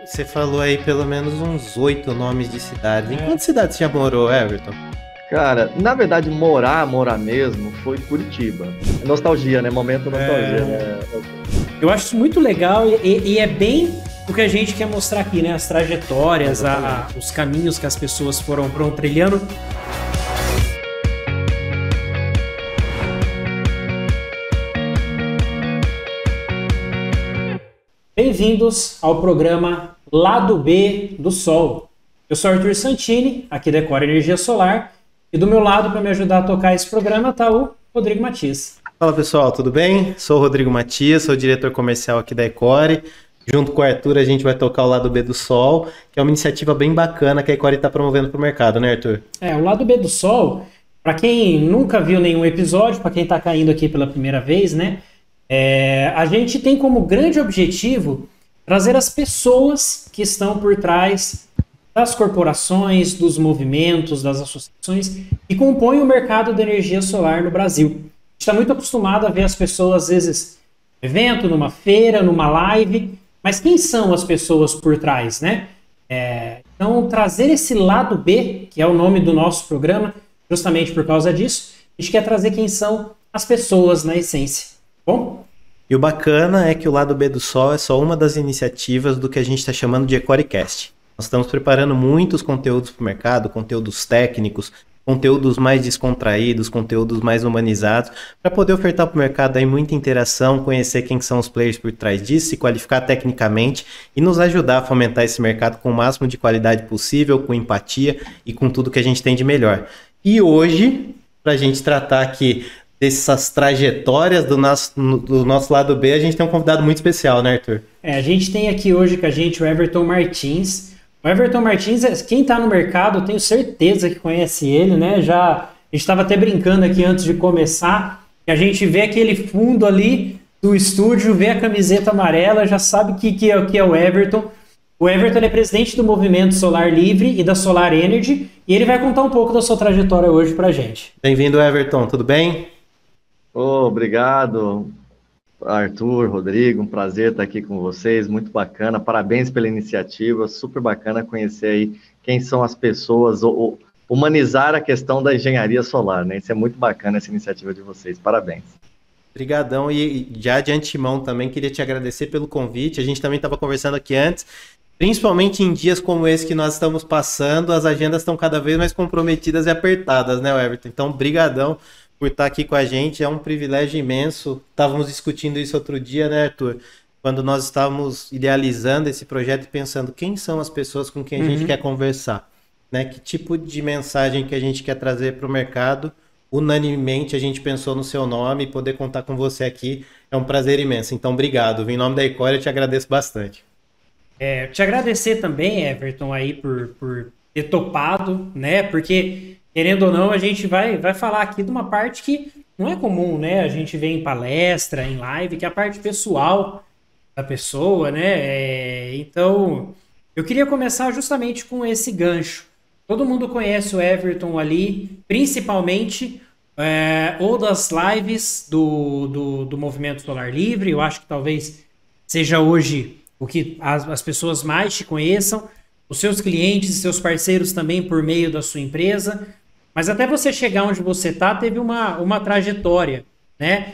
Você falou aí pelo menos uns 8 nomes de cidades. Em quantas cidades você já morou, Everton? Cara, na verdade, morar mesmo foi Curitiba. Nostalgia, né? Momento nostalgia, né? Eu acho isso muito legal e é bem o que a gente quer mostrar aqui, né? As trajetórias, os caminhos que as pessoas foram trilhando. Bem-vindos ao programa Lado B do Sol. Eu sou Arthur Santini, aqui da Ecore Energia Solar, e do meu lado, para me ajudar a tocar esse programa, está o Rodrigo Matias. Fala pessoal, tudo bem? Sou o Rodrigo Matias, sou diretor comercial aqui da Ecore. Junto com o Arthur, a gente vai tocar o Lado B do Sol, que é uma iniciativa bem bacana que a Ecore está promovendo para o mercado, né, Arthur? O Lado B do Sol, para quem nunca viu nenhum episódio, para quem está caindo aqui pela primeira vez, né? A gente tem como grande objetivo trazer as pessoas que estão por trás das corporações, dos movimentos, das associações que compõem o mercado da energia solar no Brasil. A gente está muito acostumado a ver as pessoas, às vezes, no evento, numa feira, numa live, mas quem são as pessoas por trás, né? Então, trazer esse lado B, que é o nome do nosso programa, justamente por causa disso, a gente quer trazer quem são as pessoas na essência. Bom? E o bacana é que o Lado B do Sol é só uma das iniciativas do que a gente está chamando de EcoreCast. Nós estamos preparando muitos conteúdos para o mercado, conteúdos técnicos, conteúdos mais descontraídos, conteúdos mais humanizados, para poder ofertar para o mercado aí muita interação, conhecer quem são os players por trás disso, se qualificar tecnicamente e nos ajudar a fomentar esse mercado com o máximo de qualidade possível, com empatia e com tudo que a gente tem de melhor. E hoje, para a gente tratar aqui dessas trajetórias do nosso lado B, a gente tem um convidado muito especial, né, Arthur? A gente tem aqui hoje com a gente o Everton Martins. O Everton Martins, quem está no mercado, eu tenho certeza que conhece ele, né? A gente estava até brincando aqui antes de começar, que a gente vê aquele fundo ali do estúdio, vê a camiseta amarela, já sabe que é o Everton. O Everton é presidente do Movimento Solar Livre e da Solar Energy, e ele vai contar um pouco da sua trajetória hoje para a gente. Bem-vindo, Everton, tudo bem? Obrigado, Arthur, Rodrigo, um prazer estar aqui com vocês, muito bacana, parabéns pela iniciativa, super bacana conhecer aí quem são as pessoas, humanizar a questão da engenharia solar, né? Isso é muito bacana, essa iniciativa de vocês, parabéns. Obrigadão, e já de antemão também queria te agradecer pelo convite, a gente também estava conversando aqui antes, principalmente em dias como esse que nós estamos passando, as agendas estão cada vez mais comprometidas e apertadas, né, Everton? Então, brigadão por estar aqui com a gente, é um privilégio imenso. Estávamos discutindo isso outro dia, né, Arthur? Quando nós estávamos idealizando esse projeto e pensando quem são as pessoas com quem a gente quer conversar, né? Que tipo de mensagem que a gente quer trazer para o mercado. Unanimemente a gente pensou no seu nome e poder contar com você aqui é um prazer imenso. Então, obrigado. Em nome da Ecore, eu te agradeço bastante. Te agradecer também, Everton, aí por ter topado, né? Porque querendo ou não, a gente vai falar aqui de uma parte que não é comum, né? A gente vê em palestra, em live, que é a parte pessoal da pessoa, né? Então, eu queria começar justamente com esse gancho. Todo mundo conhece o Everton ali, principalmente ou das lives do Movimento Solar Livre. Eu acho que talvez seja hoje o que as pessoas mais te conheçam, os seus clientes e seus parceiros também por meio da sua empresa. Mas até você chegar onde você está, teve uma trajetória, né?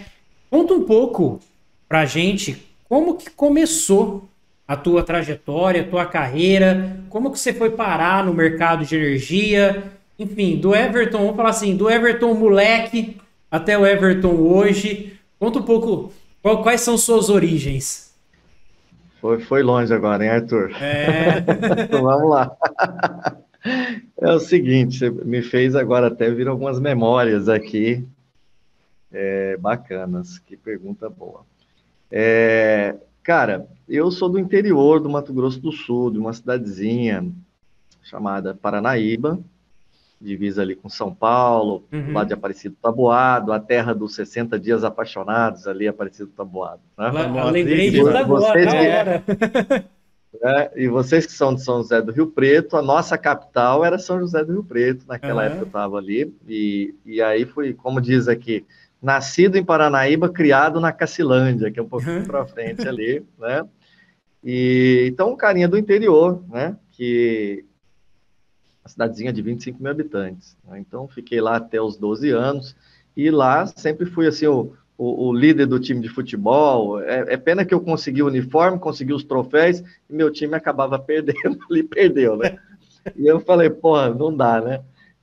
Conta um pouco pra gente como que começou a tua trajetória, a tua carreira, como que você foi parar no mercado de energia, enfim, do Everton, vamos falar assim, do Everton moleque até o Everton hoje. Conta um pouco quais são suas origens. Foi longe agora, hein, Arthur? Então, vamos lá. É o seguinte, você me fez agora até vir algumas memórias aqui, bacanas, que pergunta boa. Cara, eu sou do interior do Mato Grosso do Sul, de uma cidadezinha chamada Paranaíba, divisa ali com São Paulo, do lado de Aparecido Taboado, a terra dos 60 dias apaixonados ali, Aparecido Taboado. Né? Lembrei disso agora. E vocês que são de São José do Rio Preto, a nossa capital era São José do Rio Preto, naquela época eu estava ali, e aí fui, como diz aqui, nascido em Paranaíba, criado na Cacilândia, que é um pouquinho para frente ali, né? E então, um carinha do interior, né? Que uma cidadezinha de 25 mil habitantes, né? Então, fiquei lá até os 12 anos. E lá sempre fui assim, o líder do time de futebol. É pena que eu consegui o uniforme, consegui os troféus, e meu time acabava perdendo, ali perdeu, né? E eu falei, porra, não dá, né?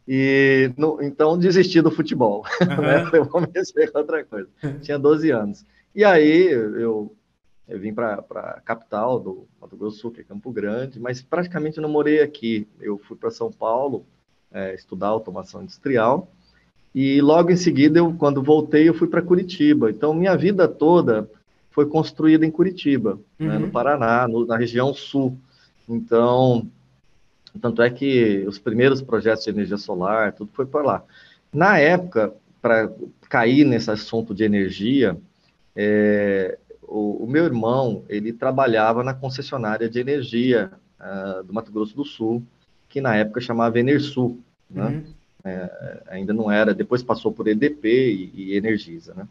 E então desisti do futebol, né? Aham. Eu comecei com outra coisa. Tinha 12 anos. E aí eu vim para a capital do Mato Grosso do Sul, que é Campo Grande, mas praticamente não morei aqui. Eu fui para São Paulo estudar automação industrial. E logo em seguida, quando voltei, eu fui para Curitiba. Então, minha vida toda foi construída em Curitiba, né, no Uhum. Paraná, na região sul. Então, tanto é que os primeiros projetos de energia solar, tudo foi para lá. Na época, para cair nesse assunto de energia, o meu irmão, ele trabalhava na concessionária de energia do Mato Grosso do Sul, que na época chamava Enersul, né? Uhum. Ainda não era, depois passou por EDP e Energisa, né?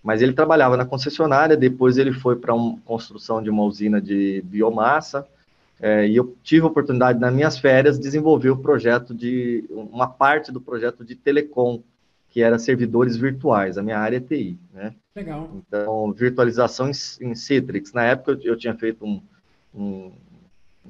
Mas ele trabalhava na concessionária, depois ele foi para a construção de uma usina de biomassa, e eu tive a oportunidade, nas minhas férias, de desenvolver o projeto uma parte do projeto de telecom, que era servidores virtuais, a minha área é TI, né? Legal. Então, virtualização em Citrix. Na época, eu tinha feito um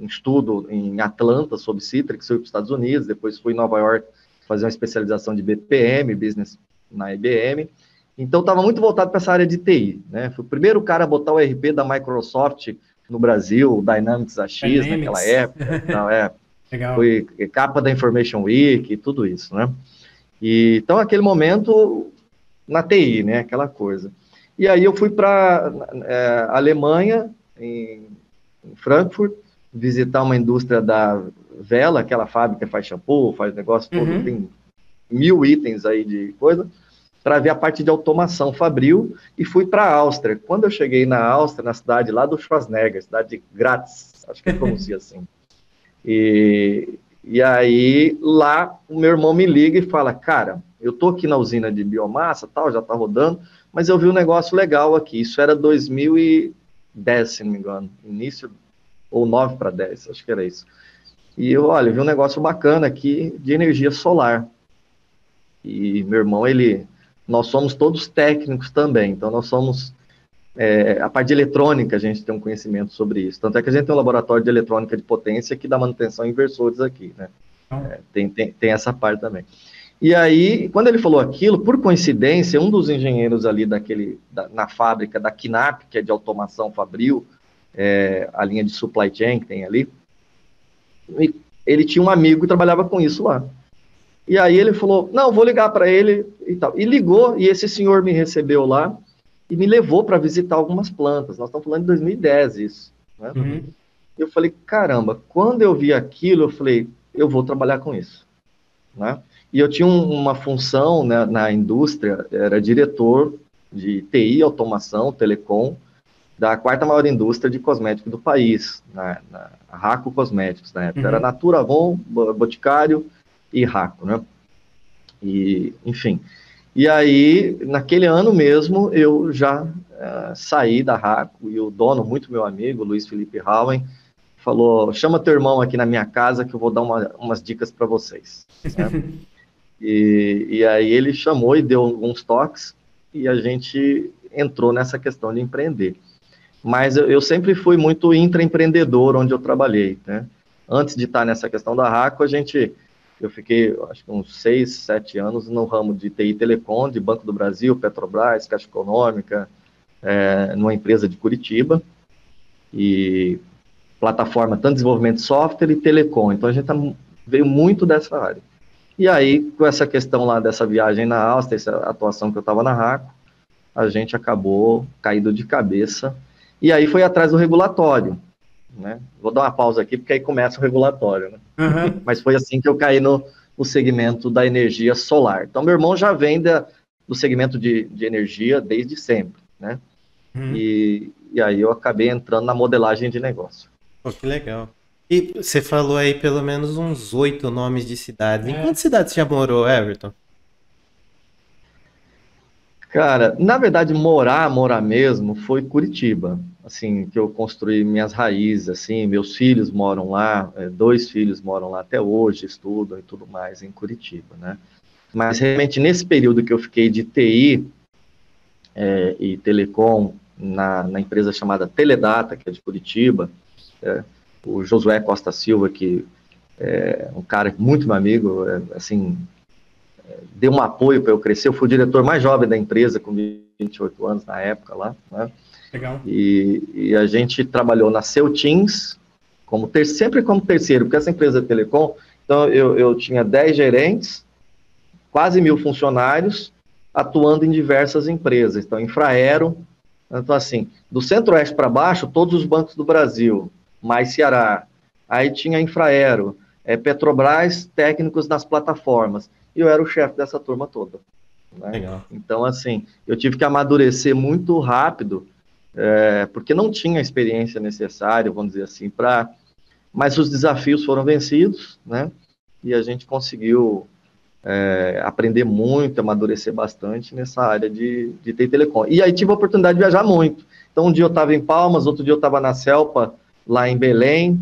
estudo em Atlanta sobre Citrix, fui para os Estados Unidos, depois fui em Nova York fazer uma especialização de BPM, Business, na IBM. Então, estava muito voltado para essa área de TI, né? Fui o primeiro cara a botar o ERP da Microsoft no Brasil, o Dynamics AX naquela Dynamics. época. Então, Legal. foi capa da Information Week, tudo isso, né? E, então, naquele momento, na TI, né? Aquela coisa. E aí eu fui para a Alemanha, em Frankfurt, visitar uma indústria da vela, aquela fábrica que faz shampoo, faz negócio todo, tem 1000 itens aí de coisa, para ver a parte de automação fabril, e fui para a Áustria. Quando eu cheguei na Áustria, na cidade lá do Schwarzenegger, cidade de Graz, acho que pronuncia assim. E aí, lá, o meu irmão me liga e fala, cara, eu tô aqui na usina de biomassa, tal, já tá rodando, mas eu vi um negócio legal aqui. Isso era 2010, se não me engano, início, ou 9 para 10, acho que era isso. E eu, olha, vi um negócio bacana aqui de energia solar. E meu irmão, nós somos todos técnicos também, então nós somos, a parte de eletrônica, a gente tem um conhecimento sobre isso. Tanto é que a gente tem um laboratório de eletrônica de potência que dá manutenção em inversores aqui, né? Tem essa parte também. E aí, quando ele falou aquilo, por coincidência, um dos engenheiros ali na fábrica da KNAP, que é de automação fabril, a linha de supply chain que tem ali, ele tinha um amigo que trabalhava com isso lá. E aí ele falou, não, vou ligar para ele e tal. E ligou, e esse senhor me recebeu lá e me levou para visitar algumas plantas. Nós estamos falando de 2010 isso, né? Uhum. Eu falei, caramba, quando eu vi aquilo, eu falei, eu vou trabalhar com isso, né? E eu tinha uma função, né, na indústria, era diretor de TI, automação, telecom, da quarta maior indústria de cosméticos do país, na Raco Cosméticos, na época. Era Natura, Avon, Boticário e Raco, né? E, enfim. E aí, naquele ano mesmo, eu já saí da Raco, e o dono, muito meu amigo, Luiz Felipe Hauen, falou, chama teu irmão aqui na minha casa que eu vou dar umas dicas para vocês, né? E aí ele chamou e deu alguns toques, e a gente entrou nessa questão de empreender. Mas eu sempre fui muito intraempreendedor onde eu trabalhei, né? Antes de estar nessa questão da Raco, eu fiquei, acho que uns 6, 7 anos no ramo de TI Telecom, de Banco do Brasil, Petrobras, Caixa Econômica, numa empresa de Curitiba, e plataforma tanto desenvolvimento de software e telecom. Então a gente veio muito dessa área. E aí, com essa questão lá dessa viagem na Áustria, essa atuação que eu estava na Raco, a gente acabou caindo de cabeça. E aí foi atrás do regulatório, né? Vou dar uma pausa aqui, porque aí começa o regulatório, né? Mas foi assim que eu caí no segmento da energia solar. Então, meu irmão já vem do segmento de energia desde sempre, né? E aí eu acabei entrando na modelagem de negócio. Pô, que legal. E você falou aí pelo menos uns 8 nomes de cidades. Em quantas cidades você já morou, Everton? Cara, na verdade, morar mesmo foi Curitiba. assim, que eu construí minhas raízes, assim, meus filhos moram lá, 2 filhos moram lá até hoje, estudam e tudo mais em Curitiba, né? Mas realmente nesse período que eu fiquei de TI e telecom na empresa chamada Teledata, que é de Curitiba, o Josué Costa Silva, que é um cara muito meu amigo, assim, deu um apoio para eu crescer. Eu fui o diretor mais jovem da empresa, com 28 anos na época lá, né? Legal. E a gente trabalhou na Celtins, sempre como terceiro, porque essa empresa de telecom, então eu tinha 10 gerentes, quase 1.000 funcionários, atuando em diversas empresas. Então, Infraero, então assim, do Centro-Oeste para baixo, todos os bancos do Brasil, mais Ceará, aí tinha Infraero, Petrobras, técnicos nas plataformas, e eu era o chefe dessa turma toda. Né? Legal. Então, assim, eu tive que amadurecer muito rápido, porque não tinha a experiência necessária, vamos dizer assim, mas os desafios foram vencidos, né? E a gente conseguiu aprender muito, amadurecer bastante nessa área de TI e telecom. E aí tive a oportunidade de viajar muito. Então, um dia eu estava em Palmas, outro dia eu estava na Celpa, lá em Belém,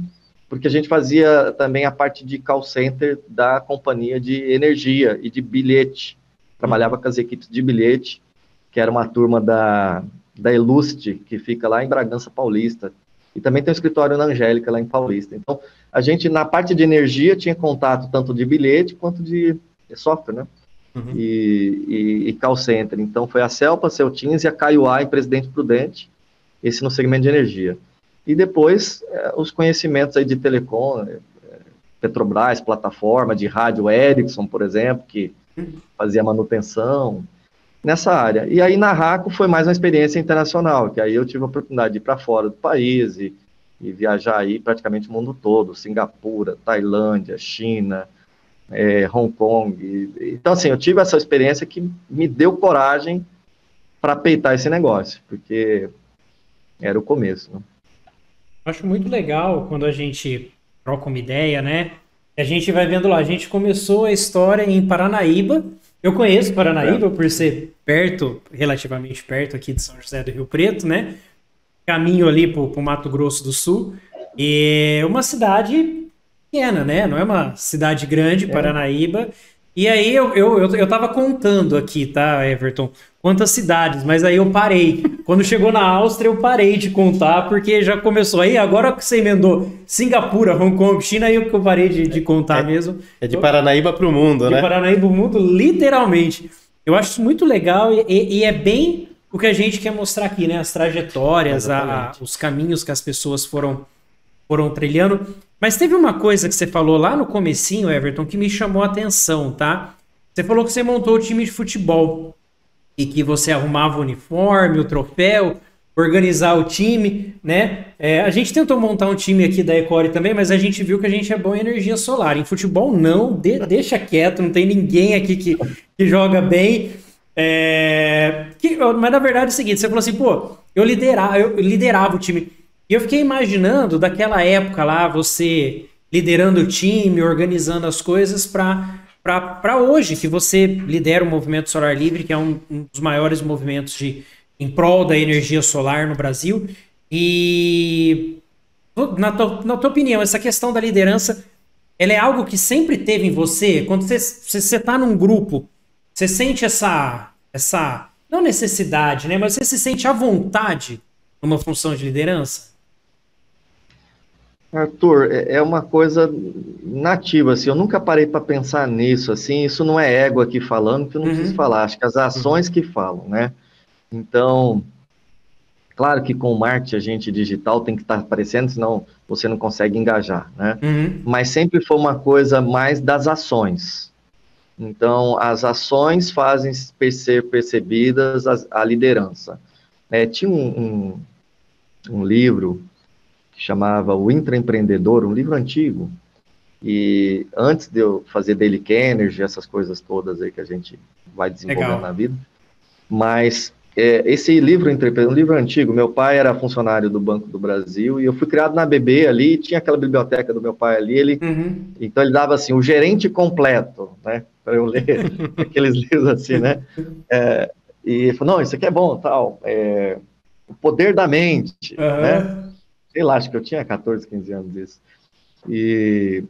porque a gente fazia também a parte de call center da companhia de energia e de bilhete. Trabalhava com as equipes de bilhete, que era uma turma da Elust, que fica lá em Bragança Paulista. E também tem um escritório na Angélica, lá em Paulista. Então, a gente, na parte de energia, tinha contato tanto de bilhete quanto de software, né? Uhum. E call center. Então, foi a Celpa, a Celtins e a Kaiowá em Presidente Prudente, esse no segmento de energia. E depois, os conhecimentos aí de telecom, Petrobras, plataforma de rádio Ericsson, por exemplo, que fazia manutenção, nessa área. E aí, na RACO, foi mais uma experiência internacional, que aí eu tive a oportunidade de ir para fora do país e viajar aí praticamente o mundo todo, Singapura, Tailândia, China, Hong Kong. Então, assim, eu tive essa experiência que me deu coragem para peitar esse negócio, porque era o começo, né? Acho muito legal quando a gente troca uma ideia, né? A gente vai vendo lá, a gente começou a história em Paranaíba. Eu conheço Paranaíba por ser perto, relativamente perto aqui de São José do Rio Preto, né? Caminho ali para o Mato Grosso do Sul. E uma cidade pequena, né? Não é uma cidade grande, Paranaíba. E aí eu tava contando aqui, tá, Everton? Quantas cidades, mas aí eu parei. Quando chegou na Áustria, eu parei de contar, porque já começou aí. Agora que você emendou Singapura, Hong Kong, China, aí eu parei de contar mesmo. É de Paranaíba para o mundo, né? De Paranaíba para o mundo, literalmente. Eu acho isso muito legal e é bem o que a gente quer mostrar aqui, né? As trajetórias, os caminhos que as pessoas foram trilhando. Mas teve uma coisa que você falou lá no comecinho, Everton, que me chamou a atenção, tá? Você falou que você montou o time de futebol e que você arrumava o uniforme, o troféu, organizar o time, né? A gente tentou montar um time aqui da Ecore também, mas a gente viu que a gente é bom em energia solar. Em futebol, não. Deixa quieto, não tem ninguém aqui que joga bem. Mas na verdade é o seguinte, você falou assim, pô, eu liderava o time. E eu fiquei imaginando daquela época lá, você liderando o time, organizando as coisas para hoje, que você lidera o Movimento Solar Livre, que é um dos maiores movimentos em prol da energia solar no Brasil. E, na tua opinião, essa questão da liderança, ela é algo que sempre teve em você? Quando você está num grupo, você sente essa, não necessidade, né? Mas você se sente à vontade numa função de liderança? Arthur, é uma coisa nativa, assim, eu nunca parei para pensar nisso, assim, isso não é ego aqui falando, que eu não preciso falar, acho que as ações que falam, né? Então, claro que com o marketing agente digital tem que estar aparecendo, senão você não consegue engajar, né? Mas sempre foi uma coisa mais das ações. Então, as ações fazem ser percebidas a liderança. Tinha um livro que chamava O Intraempreendedor, um livro antigo, e antes de eu fazer Daily Energy, essas coisas todas aí que a gente vai desenvolvendo na vida, mas esse livro, um livro antigo, meu pai era funcionário do Banco do Brasil, e eu fui criado na BB ali, tinha aquela biblioteca do meu pai ali, então ele dava assim, o gerente completo, né, para eu ler aqueles livros assim, né, e ele falou, não, isso aqui é bom, tal, o poder da mente, Uhum. né? Sei lá, acho que eu tinha 14, 15 anos disso. E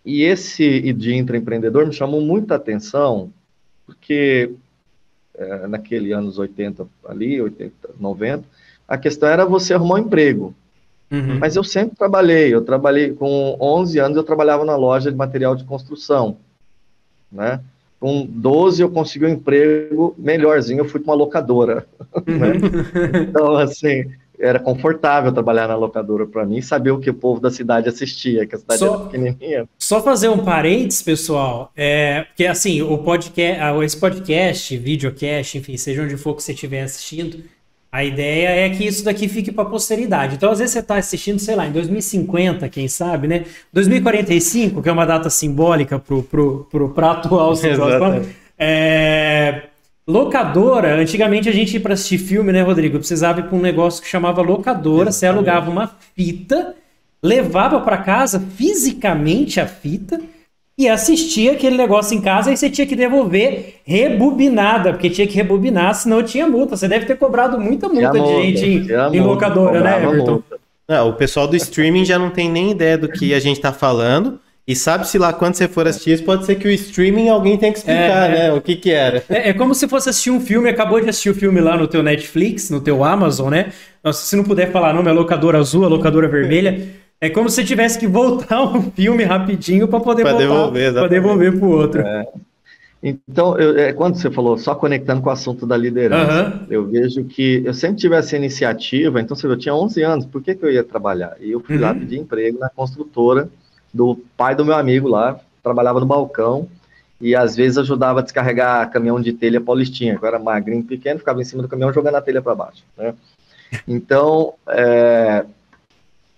esse de intraempreendedor me chamou muita atenção, porque naquele anos 80 ali, 80, 90, a questão era você arrumar um emprego. Uhum. Mas eu sempre eu trabalhei com 11 anos, eu trabalhava na loja de material de construção, né? Com 12 eu consegui um emprego melhorzinho, eu fui para uma locadora, né? Então, assim, era confortável trabalhar na locadora para mim, saber o que o povo da cidade assistia, que a cidade era pequenininha. Só fazer um parênteses, pessoal, porque assim, o podcast, esse podcast, videocast, enfim, seja onde for que você estiver assistindo, a ideia é que isso daqui fique para a posteridade. Então, às vezes você está assistindo, sei lá, em 2050, quem sabe, né? 2045, que é uma data simbólica para atual situação. Locadora, antigamente a gente ia para assistir filme, né, Rodrigo? Precisava ir para um negócio que chamava locadora. Você alugava uma fita, levava para casa fisicamente a fita e assistia aquele negócio em casa, e você tinha que devolver rebobinada, porque tinha que rebobinar, senão tinha multa. Você deve ter cobrado muita multa de gente em locadora, né, Everton? Não, o pessoal do streaming já não tem nem ideia do que a gente tá falando. E sabe-se lá, quando você for assistir isso, pode ser que o streaming alguém tenha que explicar, né? O que era. É como se fosse assistir um filme, acabou de assistir o filme lá no teu Netflix, no teu Amazon, né? Nossa, se não puder falar nome, é locadora azul, a locadora vermelha. É como se você tivesse que voltar um filme rapidinho para poder devolver pro outro. Então, quando você falou, só conectando com o assunto da liderança, eu vejo que eu sempre tive essa iniciativa. Então, eu tinha 11 anos, por que eu ia trabalhar? E eu fui lá pedir emprego na construtora do pai do meu amigo lá, trabalhava no balcão e às vezes ajudava a descarregar caminhão de telha paulistinha, que eu era magrinho, pequeno, ficava em cima do caminhão jogando a telha para baixo, né? Então,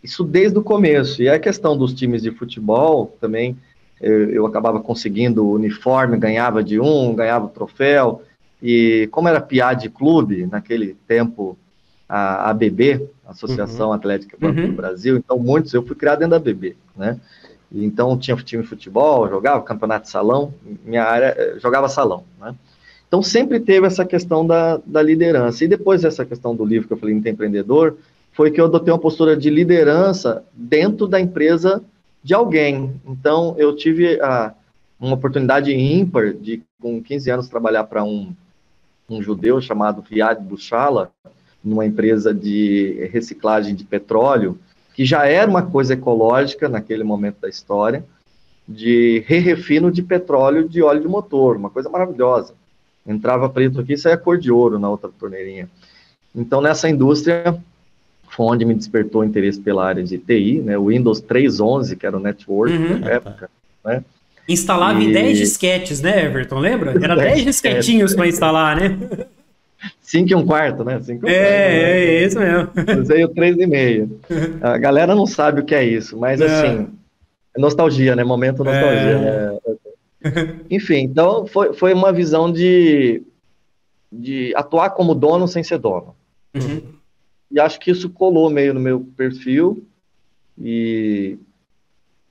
isso desde o começo. E a questão dos times de futebol também, eu acabava conseguindo o uniforme, ganhava de ganhava o troféu, e como era piá de clube, naquele tempo, a ABB, Associação Atlética do Brasil, então eu fui criado dentro da ABB, né? Então tinha time de futebol, jogava campeonato de salão, minha área jogava salão, né? Então sempre teve essa questão da liderança. E depois dessa questão do livro que eu falei, Empreendedor, foi que eu adotei uma postura de liderança dentro da empresa de alguém. Então eu tive uma oportunidade ímpar de, com 15 anos, trabalhar para um judeu chamado Riad Bushala, numa empresa de reciclagem de petróleo, que já era uma coisa ecológica naquele momento da história, de refino de petróleo de óleo de motor, uma coisa maravilhosa. Entrava preto aqui e saía cor de ouro na outra torneirinha. Então, nessa indústria, foi onde me despertou o interesse pela área de TI, né? O Windows 3.11, que era o network na época, né? Instalava em 10 disquetes, né, Everton? Lembra? Era 10 disquetinhos para instalar, né? 5 e um quarto, né? 5 é isso mesmo. Usei o 3,5. A galera não sabe o que é isso, mas assim, é nostalgia, né? Momento nostalgia, né? Enfim, então foi uma visão de atuar como dono sem ser dono. E acho que isso colou meio no meu perfil e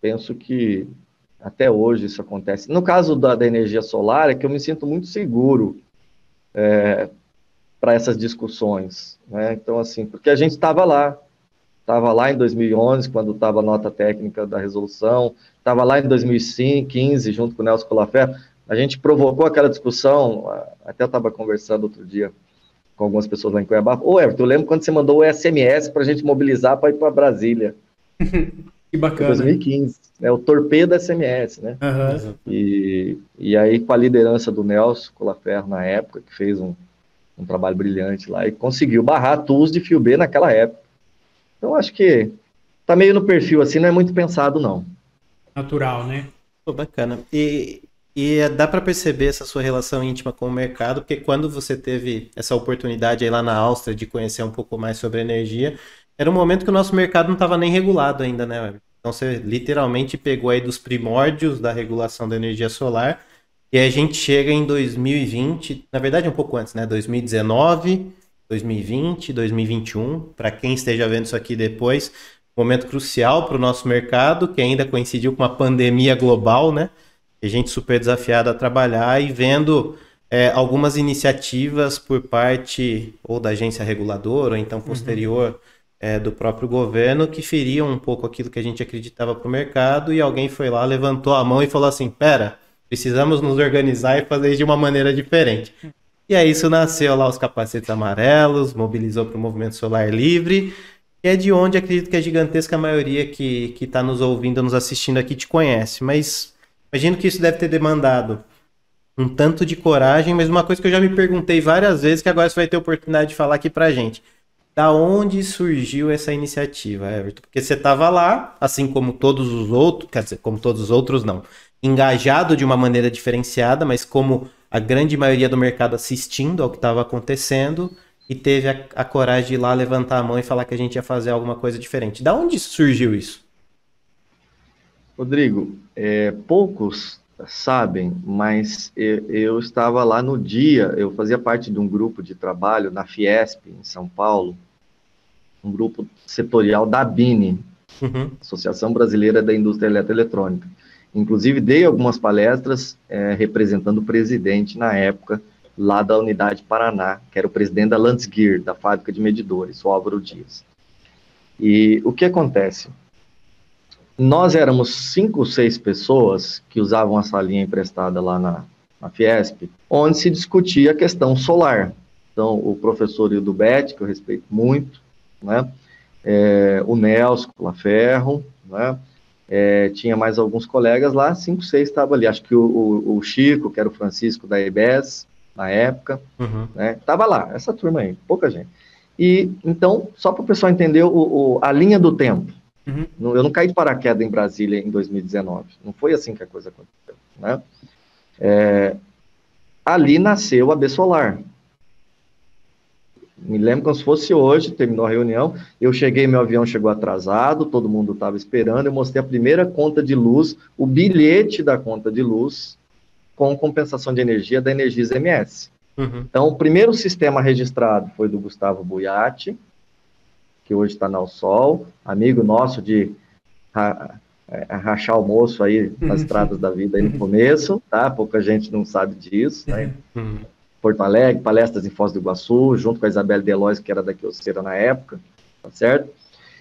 penso que até hoje isso acontece. No caso da energia solar, é que eu me sinto muito seguro para essas discussões, né? Então, assim, porque a gente estava lá em 2011, quando estava a nota técnica da resolução, estava lá em 2015, junto com o Nelson Colafé, a gente provocou aquela discussão, até eu estava conversando outro dia com algumas pessoas lá em Cuiabá. Everton, eu lembro quando você mandou o SMS para a gente mobilizar para ir para Brasília. Que bacana. Em 2015, né? O torpedo SMS, né? E aí, com a liderança do Nelson Colafé na época, que fez um trabalho brilhante lá, e conseguiu barrar tools de fio B naquela época. Então, acho que tá meio no perfil, assim, não é muito pensado, não. Natural, né? Pô, bacana. E dá para perceber essa sua relação íntima com o mercado, porque quando você teve essa oportunidade aí lá na Áustria de conhecer um pouco mais sobre energia, era um momento que o nosso mercado não estava nem regulado ainda, né? Então, você literalmente pegou aí dos primórdios da regulação da energia solar. E aí a gente chega em 2020, na verdade um pouco antes, né? 2019, 2020, 2021, para quem esteja vendo isso aqui depois, momento crucial para o nosso mercado, que ainda coincidiu com uma pandemia global, né? E a gente super desafiado a trabalhar e vendo algumas iniciativas por parte ou da agência reguladora, ou então posterior do próprio governo, que feriam um pouco aquilo que a gente acreditava para o mercado, e alguém foi lá, levantou a mão e falou assim, pera, precisamos nos organizar e fazer isso de uma maneira diferente. E aí isso nasceu lá os capacetes amarelos, mobilizou para o Movimento Solar Livre, que é de onde acredito que a gigantesca maioria que está nos ouvindo, nos assistindo aqui, te conhece. Mas imagino que isso deve ter demandado um tanto de coragem, mas uma coisa que eu já me perguntei várias vezes, que agora você vai ter oportunidade de falar aqui pra gente. Da onde surgiu essa iniciativa, Everton? Porque você estava lá, assim como todos os outros, quer dizer, como todos os outros não, engajado de uma maneira diferenciada, mas como a grande maioria do mercado assistindo ao que estava acontecendo, e teve a coragem de ir lá levantar a mão e falar que a gente ia fazer alguma coisa diferente. Da onde surgiu isso? Rodrigo, poucos sabem, mas eu estava lá no dia, eu fazia parte de um grupo de trabalho na Fiesp, em São Paulo, um grupo setorial da ABINE, Associação Brasileira da Indústria Eletroeletrônica. Inclusive, dei algumas palestras representando o presidente, na época, lá da Unidade Paraná, que era o presidente da Landsgear, da fábrica de medidores, o Álvaro Dias. E o que acontece? Nós éramos 5 ou 6 pessoas que usavam a salinha emprestada lá na Fiesp, onde se discutia a questão solar. Então, o professor Hildo Betti, que eu respeito muito, né? O Nelson Laferro, né? Tinha mais alguns colegas lá, 5, 6 estavam ali. Acho que o Chico, que era o Francisco da EBS, na época, né? Estava lá, essa turma aí, pouca gente. E, então, só para o pessoal entender a linha do tempo, eu não caí de paraquedas em Brasília em 2019, não foi assim que a coisa aconteceu, né? Ali nasceu a B Solar. Me lembro como se fosse hoje, terminou a reunião, eu cheguei, meu avião chegou atrasado, todo mundo estava esperando, eu mostrei a primeira conta de luz, o bilhete da conta de luz, com compensação de energia da Energisa MS. Então, o primeiro sistema registrado foi do Gustavo Buiatti, que hoje está na Alsol, amigo nosso de rachar almoço aí nas estradas da vida aí no começo, tá? Pouca gente não sabe disso, né? Porto Alegre, palestras em Foz do Iguaçu, junto com a Isabelle Delois, que era da Quioceira na época, tá certo?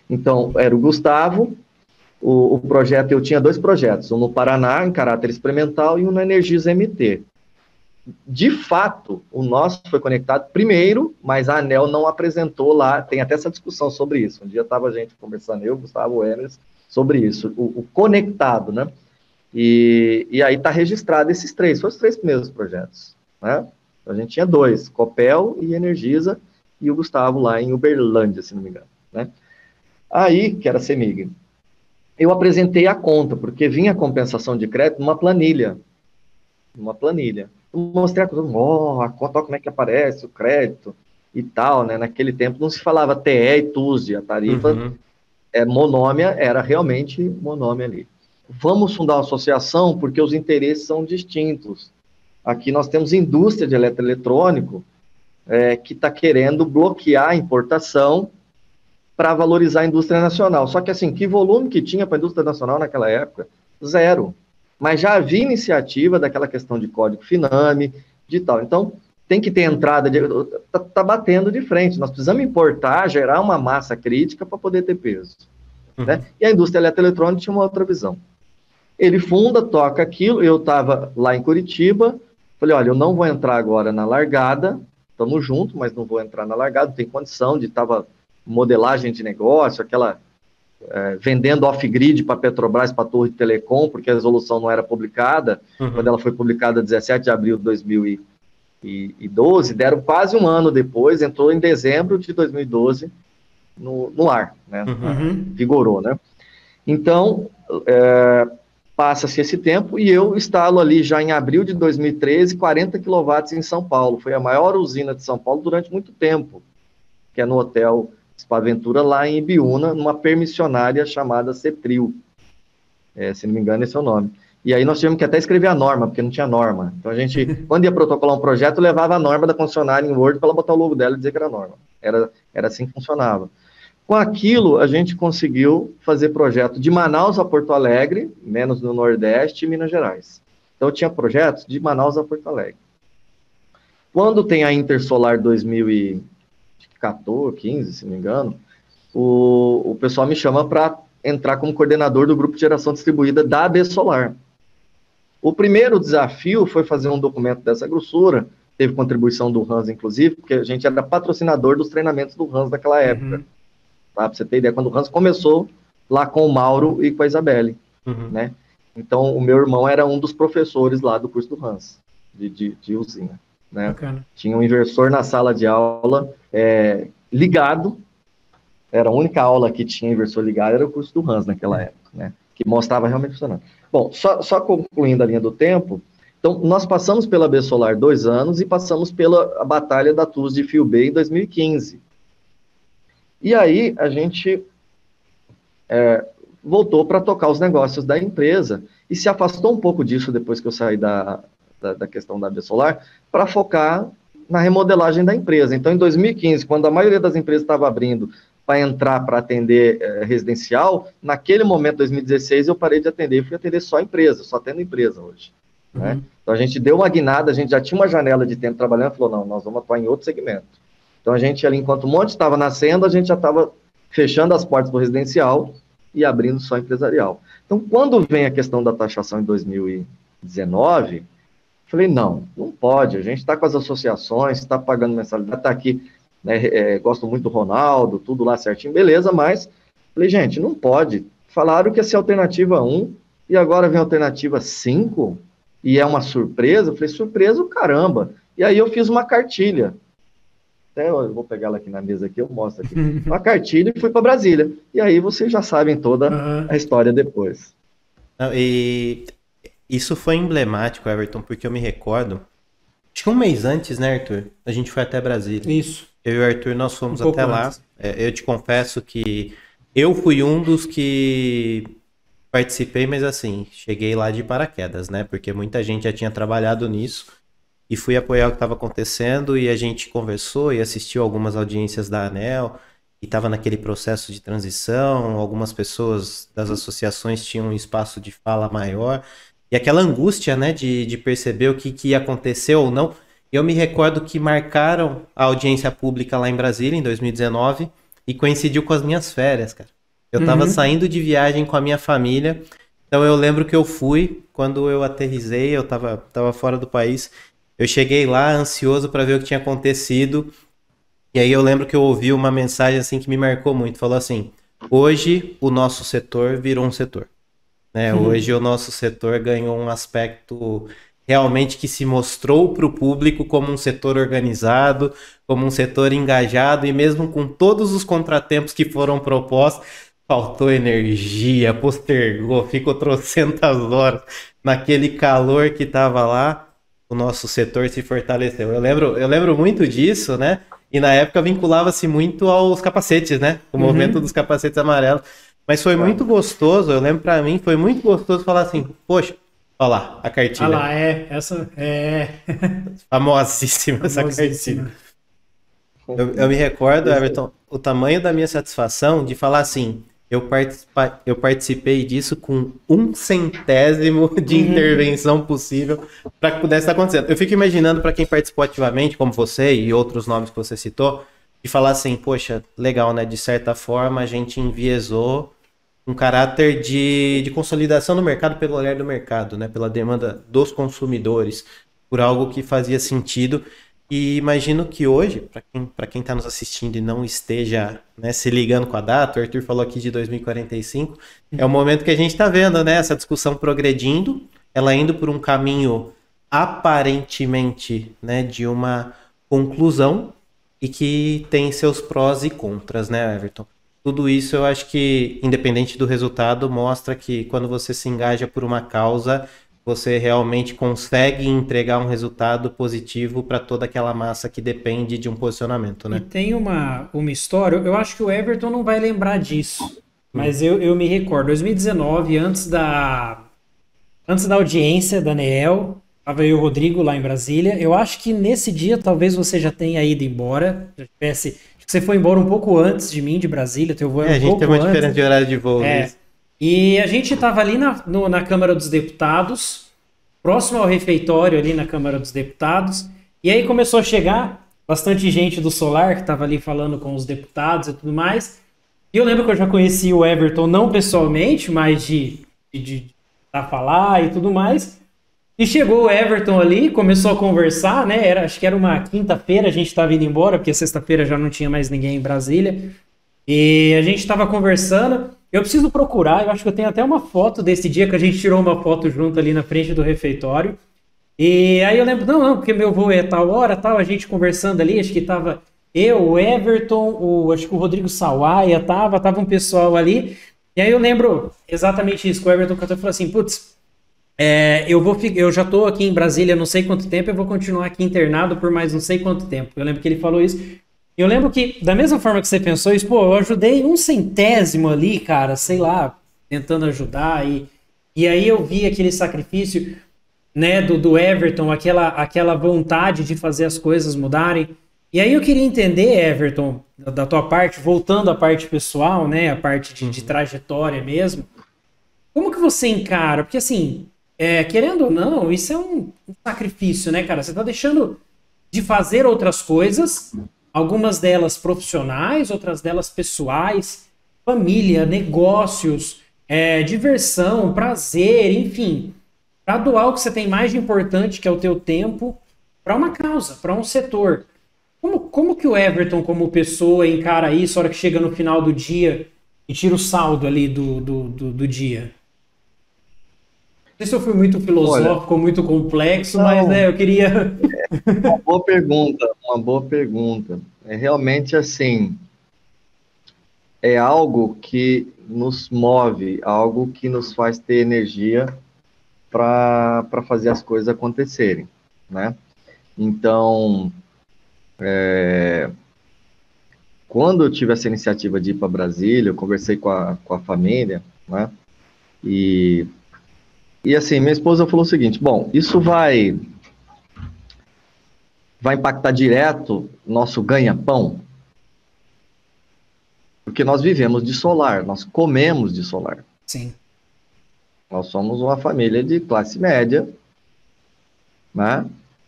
Então, era o Gustavo, o projeto, eu tinha 2 projetos, um no Paraná, em caráter experimental, e um na Energisa MT. De fato, o nosso foi conectado primeiro, mas a ANEEL não apresentou lá, tem até essa discussão sobre isso. Um dia estava a gente conversando, eu, Gustavo Emerson, sobre isso, o conectado, né? E aí está registrado esses 3, foram os 3 primeiros projetos, né? Então, a gente tinha 2, Copel e Energisa, e o Gustavo lá em Uberlândia, se não me engano, né? Aí, que era a CEMIG, eu apresentei a conta, porque vinha a compensação de crédito numa planilha. Eu mostrei a conta, a conta, como é que aparece o crédito e tal, né? Naquele tempo não se falava TE e TUSD, a tarifa monômia era realmente monômia ali. Vamos fundar uma associação porque os interesses são distintos. Aqui nós temos indústria de eletroeletrônico que está querendo bloquear a importação para valorizar a indústria nacional. Só que, assim, que volume que tinha para a indústria nacional naquela época? 0. Mas já havia iniciativa daquela questão de código FINAME, de tal. Então, tem que ter entrada, tá batendo de frente. Nós precisamos importar, gerar uma massa crítica para poder ter peso. Né? E a indústria eletroeletrônica tinha uma outra visão. Ele funda, toca aquilo, eu estava lá em Curitiba, falei, olha, eu não vou entrar agora na largada, estamos juntos, mas não vou entrar na largada, não tem condição de modelagem de negócio, aquela vendendo off-grid para Petrobras, para a Torre de Telecom, porque a resolução não era publicada, quando ela foi publicada 17 de abril de 2012, deram quase um ano depois, entrou em dezembro de 2012 no ar, né? Vigorou, né? Então, passa-se esse tempo e eu instalo ali já em abril de 2013, 40 kW em São Paulo, foi a maior usina de São Paulo durante muito tempo, que é no Hotel Spaventura, lá em Ibiúna, numa permissionária chamada CEPRIL. Se não me engano, esse é o nome. E aí nós tivemos que até escrever a norma, porque não tinha norma. Então a gente, quando ia protocolar um projeto, levava a norma da concessionária em Word para ela botar o logo dela e dizer que era norma. Era assim que funcionava. Com aquilo, a gente conseguiu fazer projeto de Manaus a Porto Alegre, menos no Nordeste e Minas Gerais. Então tinha projetos de Manaus a Porto Alegre. Quando tem a Intersolar 2014, 15, se não me engano, o pessoal me chama para entrar como coordenador do grupo de geração distribuída da AB Solar. O primeiro desafio foi fazer um documento dessa grossura, teve contribuição do Hans, inclusive, porque a gente era patrocinador dos treinamentos do Hans naquela época. Tá? Para você ter ideia, quando o Hans começou lá com o Mauro e com a Isabelle, né? Então, o meu irmão era um dos professores lá do curso do Hans, de usina, né? Tinha um inversor na sala de aula ligado, era a única aula que tinha inversor ligado, era o curso do Hans naquela época, né? Que mostrava realmente funcionando. Bom, só concluindo a linha do tempo, então, nós passamos pela AB Solar 2 anos e passamos pela batalha da TUS de Fio B em 2015. E aí, a gente voltou para tocar os negócios da empresa e se afastou um pouco disso depois que eu saí da questão da AB Solar para focar na remodelagem da empresa. Então, em 2015, quando a maioria das empresas estava abrindo para entrar para atender residencial, naquele momento, 2016, eu parei de atender e fui atender só empresa, só atendo empresa hoje. Né? Então, a gente deu uma guinada, a gente já tinha uma janela de tempo trabalhando, falou, não, nós vamos atuar em outro segmento. Então, a gente ali, enquanto o monte estava nascendo, a gente já estava fechando as portas do residencial e abrindo só empresarial. Então, quando vem a questão da taxação em 2019, falei, não pode, a gente está com as associações, está pagando mensalidade, está aqui, né, gosto muito do Ronaldo, tudo lá certinho, beleza, mas, falei, gente, não pode. Falaram que ia ser alternativa 1, e agora vem a alternativa 5, e é uma surpresa. Eu falei, surpresa o caramba. E aí eu fiz uma cartilha. Até eu vou pegar ela aqui na mesa, aqui, eu mostro aqui. Uma cartilha e fui para Brasília. E aí vocês já sabem toda a história depois. E isso foi emblemático, Everton, porque eu me recordo, acho que um mês antes, né, Arthur? A gente foi até Brasília. Isso. Eu e o Arthur, nós fomos até lá. Eu te confesso que eu fui um dos que participei, mas assim, cheguei lá de paraquedas, né? Porque muita gente já tinha trabalhado nisso e fui apoiar o que estava acontecendo e a gente conversou e assistiu algumas audiências da ANEEL e estava naquele processo de transição, algumas pessoas das associações tinham um espaço de fala maior e aquela angústia, né, de perceber o que ia acontecer ou não. Eu me recordo que marcaram a audiência pública lá em Brasília em 2019 e coincidiu com as minhas férias, cara. Eu tava saindo de viagem com a minha família, então eu lembro que eu fui, quando eu aterrissei, eu tava fora do país, eu cheguei lá ansioso para ver o que tinha acontecido, e aí eu lembro que eu ouvi uma mensagem assim que me marcou muito, falou assim, hoje o nosso setor virou um setor, né? Hoje o nosso setor ganhou um aspecto realmente que se mostrou para o público como um setor organizado, como um setor engajado, e mesmo com todos os contratempos que foram propostos, faltou energia, postergou, ficou trocentas horas naquele calor que estava lá, o nosso setor se fortaleceu. Eu lembro muito disso, né? E na época vinculava-se muito aos capacetes, né? O movimento dos capacetes amarelos. Mas foi muito gostoso, eu lembro para mim, foi muito gostoso falar assim, poxa, olha lá, a cartilha. Olha lá, essa é... Famosíssima essa cartilha. Eu me recordo, Everton, o tamanho da minha satisfação de falar assim, eu participei disso com 1/100º de intervenção possível para que pudesse estar acontecendo. Eu fico imaginando para quem participou ativamente, como você e outros nomes que você citou, de falar assim, poxa, legal, né? De certa forma a gente enviesou um caráter de consolidação do mercado pelo olhar do mercado, né? Pela demanda dos consumidores, por algo que fazia sentido. E imagino que hoje, para quem está nos assistindo e não esteja, né, se ligando com a data, o Arthur falou aqui de 2045, é o momento que a gente está vendo, né, essa discussão progredindo, ela indo por um caminho aparentemente, né, de uma conclusão e que tem seus prós e contras, né, Everton? Tudo isso eu acho que, independente do resultado, mostra que quando você se engaja por uma causa, você realmente consegue entregar um resultado positivo para toda aquela massa que depende de um posicionamento, né? E tem uma história, eu acho que o Everton não vai lembrar disso, mas eu me recordo, 2019, antes da audiência da ANEEL, estava eu e o Rodrigo lá em Brasília, eu acho que nesse dia talvez você já tenha ido embora, já tivesse, acho que você foi embora um pouco antes de mim, de Brasília, teu voo era um pouco antes. A gente tem uma diferença de horário de voo. E a gente estava ali na Câmara dos Deputados, próximo ao refeitório ali na Câmara dos Deputados, E aí começou a chegar bastante gente do Solar, que estava ali falando com os deputados e tudo mais. E eu lembro que eu já conheci o Everton, não pessoalmente, mas de falar e tudo mais. E chegou o Everton ali, começou a conversar, né? Acho que era uma quinta-feira, a gente estava indo embora, porque sexta-feira já não tinha mais ninguém em Brasília. E a gente estava conversando. Eu preciso procurar, eu acho que eu tenho até uma foto desse dia que a gente tirou uma foto junto ali na frente do refeitório. E aí eu lembro, não, porque meu voo é tal hora, tal, a gente conversando ali, acho que tava eu, o Everton, acho que o Rodrigo Sawaia tava um pessoal ali. E aí eu lembro exatamente isso, que o Everton cantou e falou assim, putz, eu já tô aqui em Brasília não sei quanto tempo, eu vou continuar aqui internado por mais não sei quanto tempo. Eu lembro que ele falou isso. Eu lembro que, da mesma forma que você pensou isso, pô, eu ajudei 1/100º ali, cara, sei lá, tentando ajudar, e aí eu vi aquele sacrifício, né, do Everton, aquela vontade de fazer as coisas mudarem. E aí eu queria entender, Everton, da tua parte, voltando à parte pessoal, né, a parte de trajetória mesmo, como que você encara? Porque assim, querendo ou não, isso é um sacrifício, né, cara? Você tá deixando de fazer outras coisas, algumas delas profissionais, outras delas pessoais, família, negócios, diversão, prazer, enfim, para doar o que você tem mais de importante, que é o teu tempo, para uma causa, para um setor. Como que o Everton, como pessoa, encara isso, a hora que chega no final do dia e tira o saldo ali do dia? Não sei se eu fui muito filosófico, Olha, muito complexo, não, mas eu queria... uma boa pergunta, uma boa pergunta. É realmente assim, é algo que nos move, algo que nos faz ter energia para fazer as coisas acontecerem, né? Então, quando eu tive essa iniciativa de ir para Brasília, eu conversei com a família, né? E assim, minha esposa falou o seguinte, bom, isso vai impactar direto nosso ganha-pão, porque nós vivemos de solar, nós comemos de solar. Sim. Nós somos uma família de classe média, né,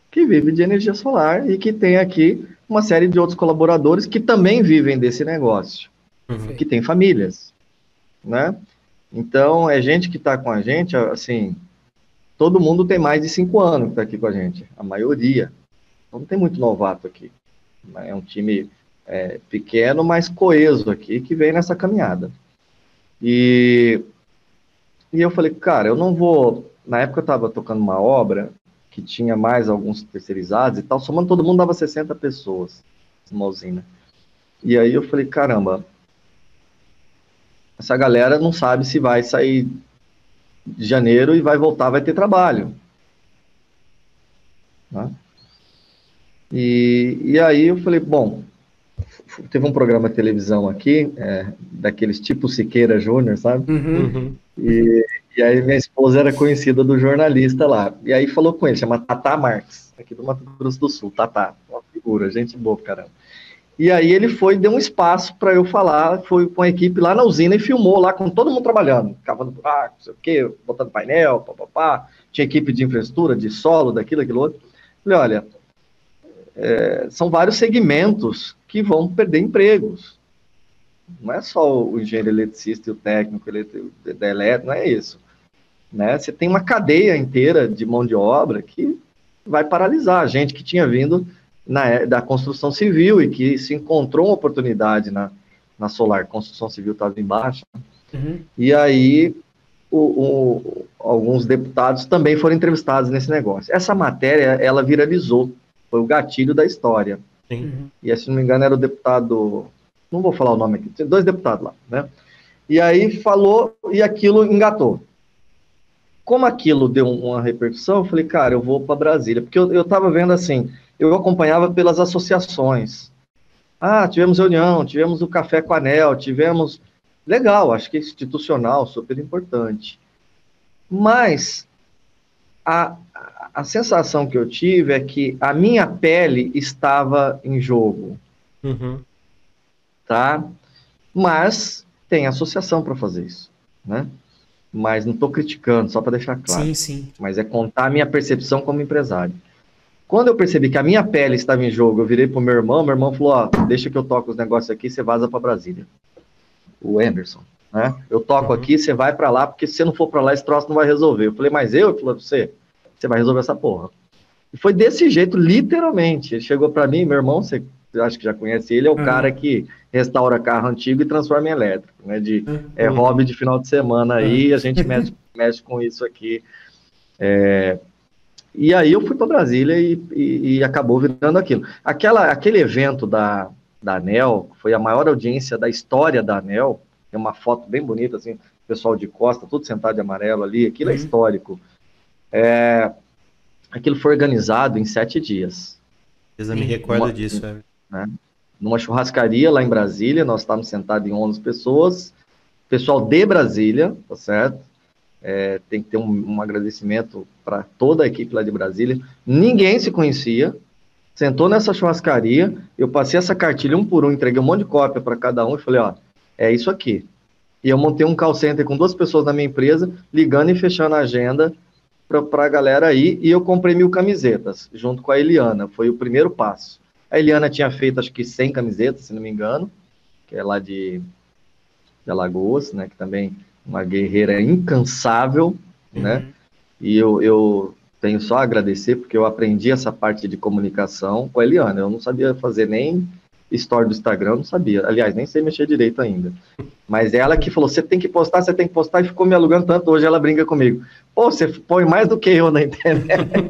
que vive de energia solar e que tem aqui uma série de outros colaboradores que também vivem desse negócio, que tem famílias, né? Então, é gente que está com a gente, assim, todo mundo tem mais de 5 anos que está aqui com a gente, a maioria. Não tem muito novato aqui. É um time pequeno, mas coeso aqui, que vem nessa caminhada. E eu falei, cara, eu não vou... Na época eu estava tocando uma obra que tinha mais alguns terceirizados e tal, somando todo mundo dava 60 pessoas, uma usina. E aí eu falei, caramba, essa galera não sabe se vai sair de janeiro e vai voltar, vai ter trabalho. Né? E aí eu falei, bom, teve um programa de televisão aqui, daqueles tipo Siqueira Júnior, sabe? Uhum. E aí minha esposa era conhecida do jornalista lá. E aí falou com ele, chama Tata Marques, aqui do Mato Grosso do Sul, Tata, uma figura, gente boa, caramba. E aí ele foi, deu um espaço para eu falar, foi com a equipe lá na usina e filmou lá com todo mundo trabalhando, cavando buraco, não sei o quê, botando painel, papapá, tinha equipe de infraestrutura, de solo, daquilo, aquilo outro. Falei, olha, são vários segmentos que vão perder empregos. Não é só o engenheiro eletricista e o técnico da elétrica, não é isso. Né? Você tem uma cadeia inteira de mão de obra que vai paralisar. Gente que tinha vindo da construção civil e que se encontrou uma oportunidade na Solar. A construção civil estava embaixo. Uhum. E aí alguns deputados também foram entrevistados nesse negócio. Essa matéria, ela viralizou. Foi o gatilho da história. Uhum. E, se não me engano, era o deputado... Não vou falar o nome aqui. Tinha 2 deputados lá, né? E aí falou e aquilo engatou. Como aquilo deu uma repercussão, eu falei, cara, eu vou para Brasília. Porque eu estava vendo assim, eu acompanhava pelas associações. Tivemos reunião, tivemos o Café com a ANEEL, tivemos... Legal, acho que é institucional, super importante. Mas a sensação que eu tive é que a minha pele estava em jogo. Uhum. Tá? Mas tem associação para fazer isso, né? Mas não estou criticando, só para deixar claro. Sim, sim. Mas é contar a minha percepção como empresário. Quando eu percebi que a minha pele estava em jogo, eu virei pro meu irmão falou, ó, deixa que eu toco os negócios aqui, você vaza para Brasília. O Emerson, né? Eu toco aqui, você vai para lá, porque se você não for para lá, esse troço não vai resolver. Eu falei, mas eu? Ele falou, você vai resolver essa porra. E foi desse jeito, literalmente. Ele chegou para mim, meu irmão, você acho que já conhece ele, é o cara que restaura carro antigo e transforma em elétrico, né? É hobby de final de semana aí, a gente mexe com isso aqui. E aí eu fui para Brasília e acabou virando aquilo. Aquele evento da ANEEL, foi a maior audiência da história da ANEEL, tem uma foto bem bonita, assim, o pessoal de costa, tudo sentado de amarelo ali, aquilo é histórico. Aquilo foi organizado em 7 dias. Eu me recordo disso, né? Numa churrascaria lá em Brasília, nós estávamos sentados em 11 pessoas, pessoal de Brasília, tá certo? Tem que ter um agradecimento para toda a equipe lá de Brasília. Ninguém se conhecia, sentou nessa churrascaria, eu passei essa cartilha um por um, entreguei um monte de cópia para cada um e falei, ó, é isso aqui. E eu montei um call center com 2 pessoas da minha empresa, ligando e fechando a agenda para a galera aí, e eu comprei 1000 camisetas, junto com a Eliana, foi o primeiro passo. A Eliana tinha feito, acho que 100 camisetas, se não me engano, que é lá de Alagoas, né, que também uma guerreira incansável, né, e eu tenho só a agradecer, porque eu aprendi essa parte de comunicação com a Eliana, eu não sabia fazer nem story do Instagram, não sabia, aliás, nem sei mexer direito ainda, mas ela que falou, você tem que postar, e ficou me alugando tanto, hoje ela brinca comigo, pô, você põe mais do que eu na internet,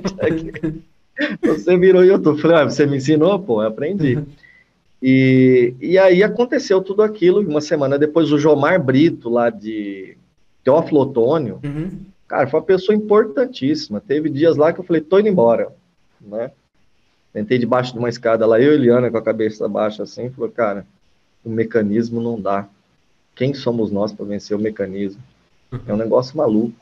você virou YouTube, falei, você me ensinou, pô, eu aprendi. E aí aconteceu tudo aquilo, uma semana depois o Jomar Brito, lá de Teófilo Otônio, cara, foi uma pessoa importantíssima, teve dias lá que eu falei, tô indo embora, né, tentei debaixo de uma escada lá, eu e Eliana com a cabeça baixa assim, falou, cara, o mecanismo não dá, quem somos nós para vencer o mecanismo? É um negócio maluco.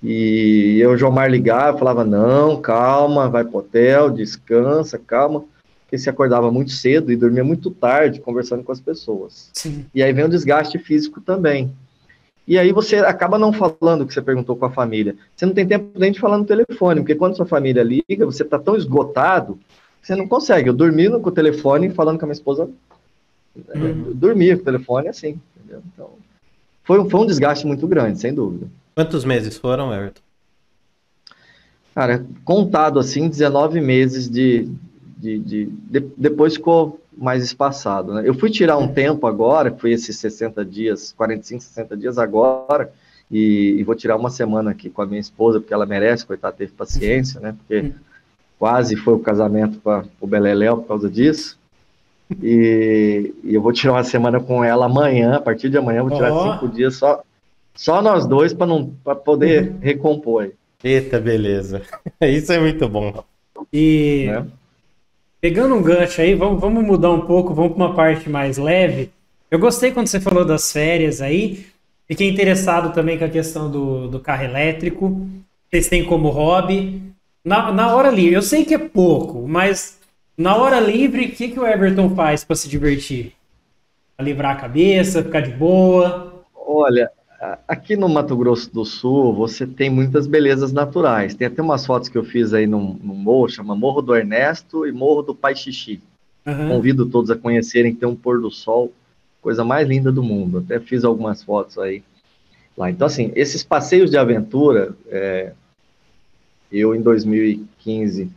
E eu, o Jomar ligava, falava, não, calma, vai pro hotel, descansa, calma, porque se acordava muito cedo e dormia muito tarde conversando com as pessoas. Sim. E aí vem o desgaste físico também. E aí você acaba não falando o que você perguntou com a família. Você não tem tempo nem de falar no telefone, porque quando sua família liga, você tá tão esgotado, que você não consegue. Eu dormi com o telefone falando com a minha esposa, dormia com o telefone assim, entendeu? Então, foi um desgaste muito grande, sem dúvida. Quantos meses foram, Everton? Cara, contado assim, 19 meses depois ficou mais espaçado, né? Eu fui tirar um tempo agora, foi esses 60 dias, 45, 60 dias agora, e vou tirar uma semana aqui com a minha esposa, porque ela merece, coitada, teve paciência, né? Porque quase foi o casamento para o Beleléu por causa disso. E eu vou tirar uma semana com ela amanhã, a partir de amanhã, eu vou tirar 5 dias só nós dois para poder recompor. Eita, beleza. Isso é muito bom. E pegando um gancho aí, vamos mudar um pouco, vamos para uma parte mais leve. Eu gostei quando você falou das férias aí. Fiquei interessado também com a questão do carro elétrico. Vocês têm como hobby. Na hora livre, eu sei que é pouco, mas na hora livre, o que o Everton faz para se divertir? Para livrar a cabeça, ficar de boa? Olha, aqui no Mato Grosso do Sul, você tem muitas belezas naturais. Tem até umas fotos que eu fiz aí num morro, chama Morro do Ernesto e Morro do Pai Xixi. Convido todos a conhecerem, tem um pôr do sol, coisa mais linda do mundo. Até fiz algumas fotos aí lá. Então, assim, esses passeios de aventura, eu em 2015,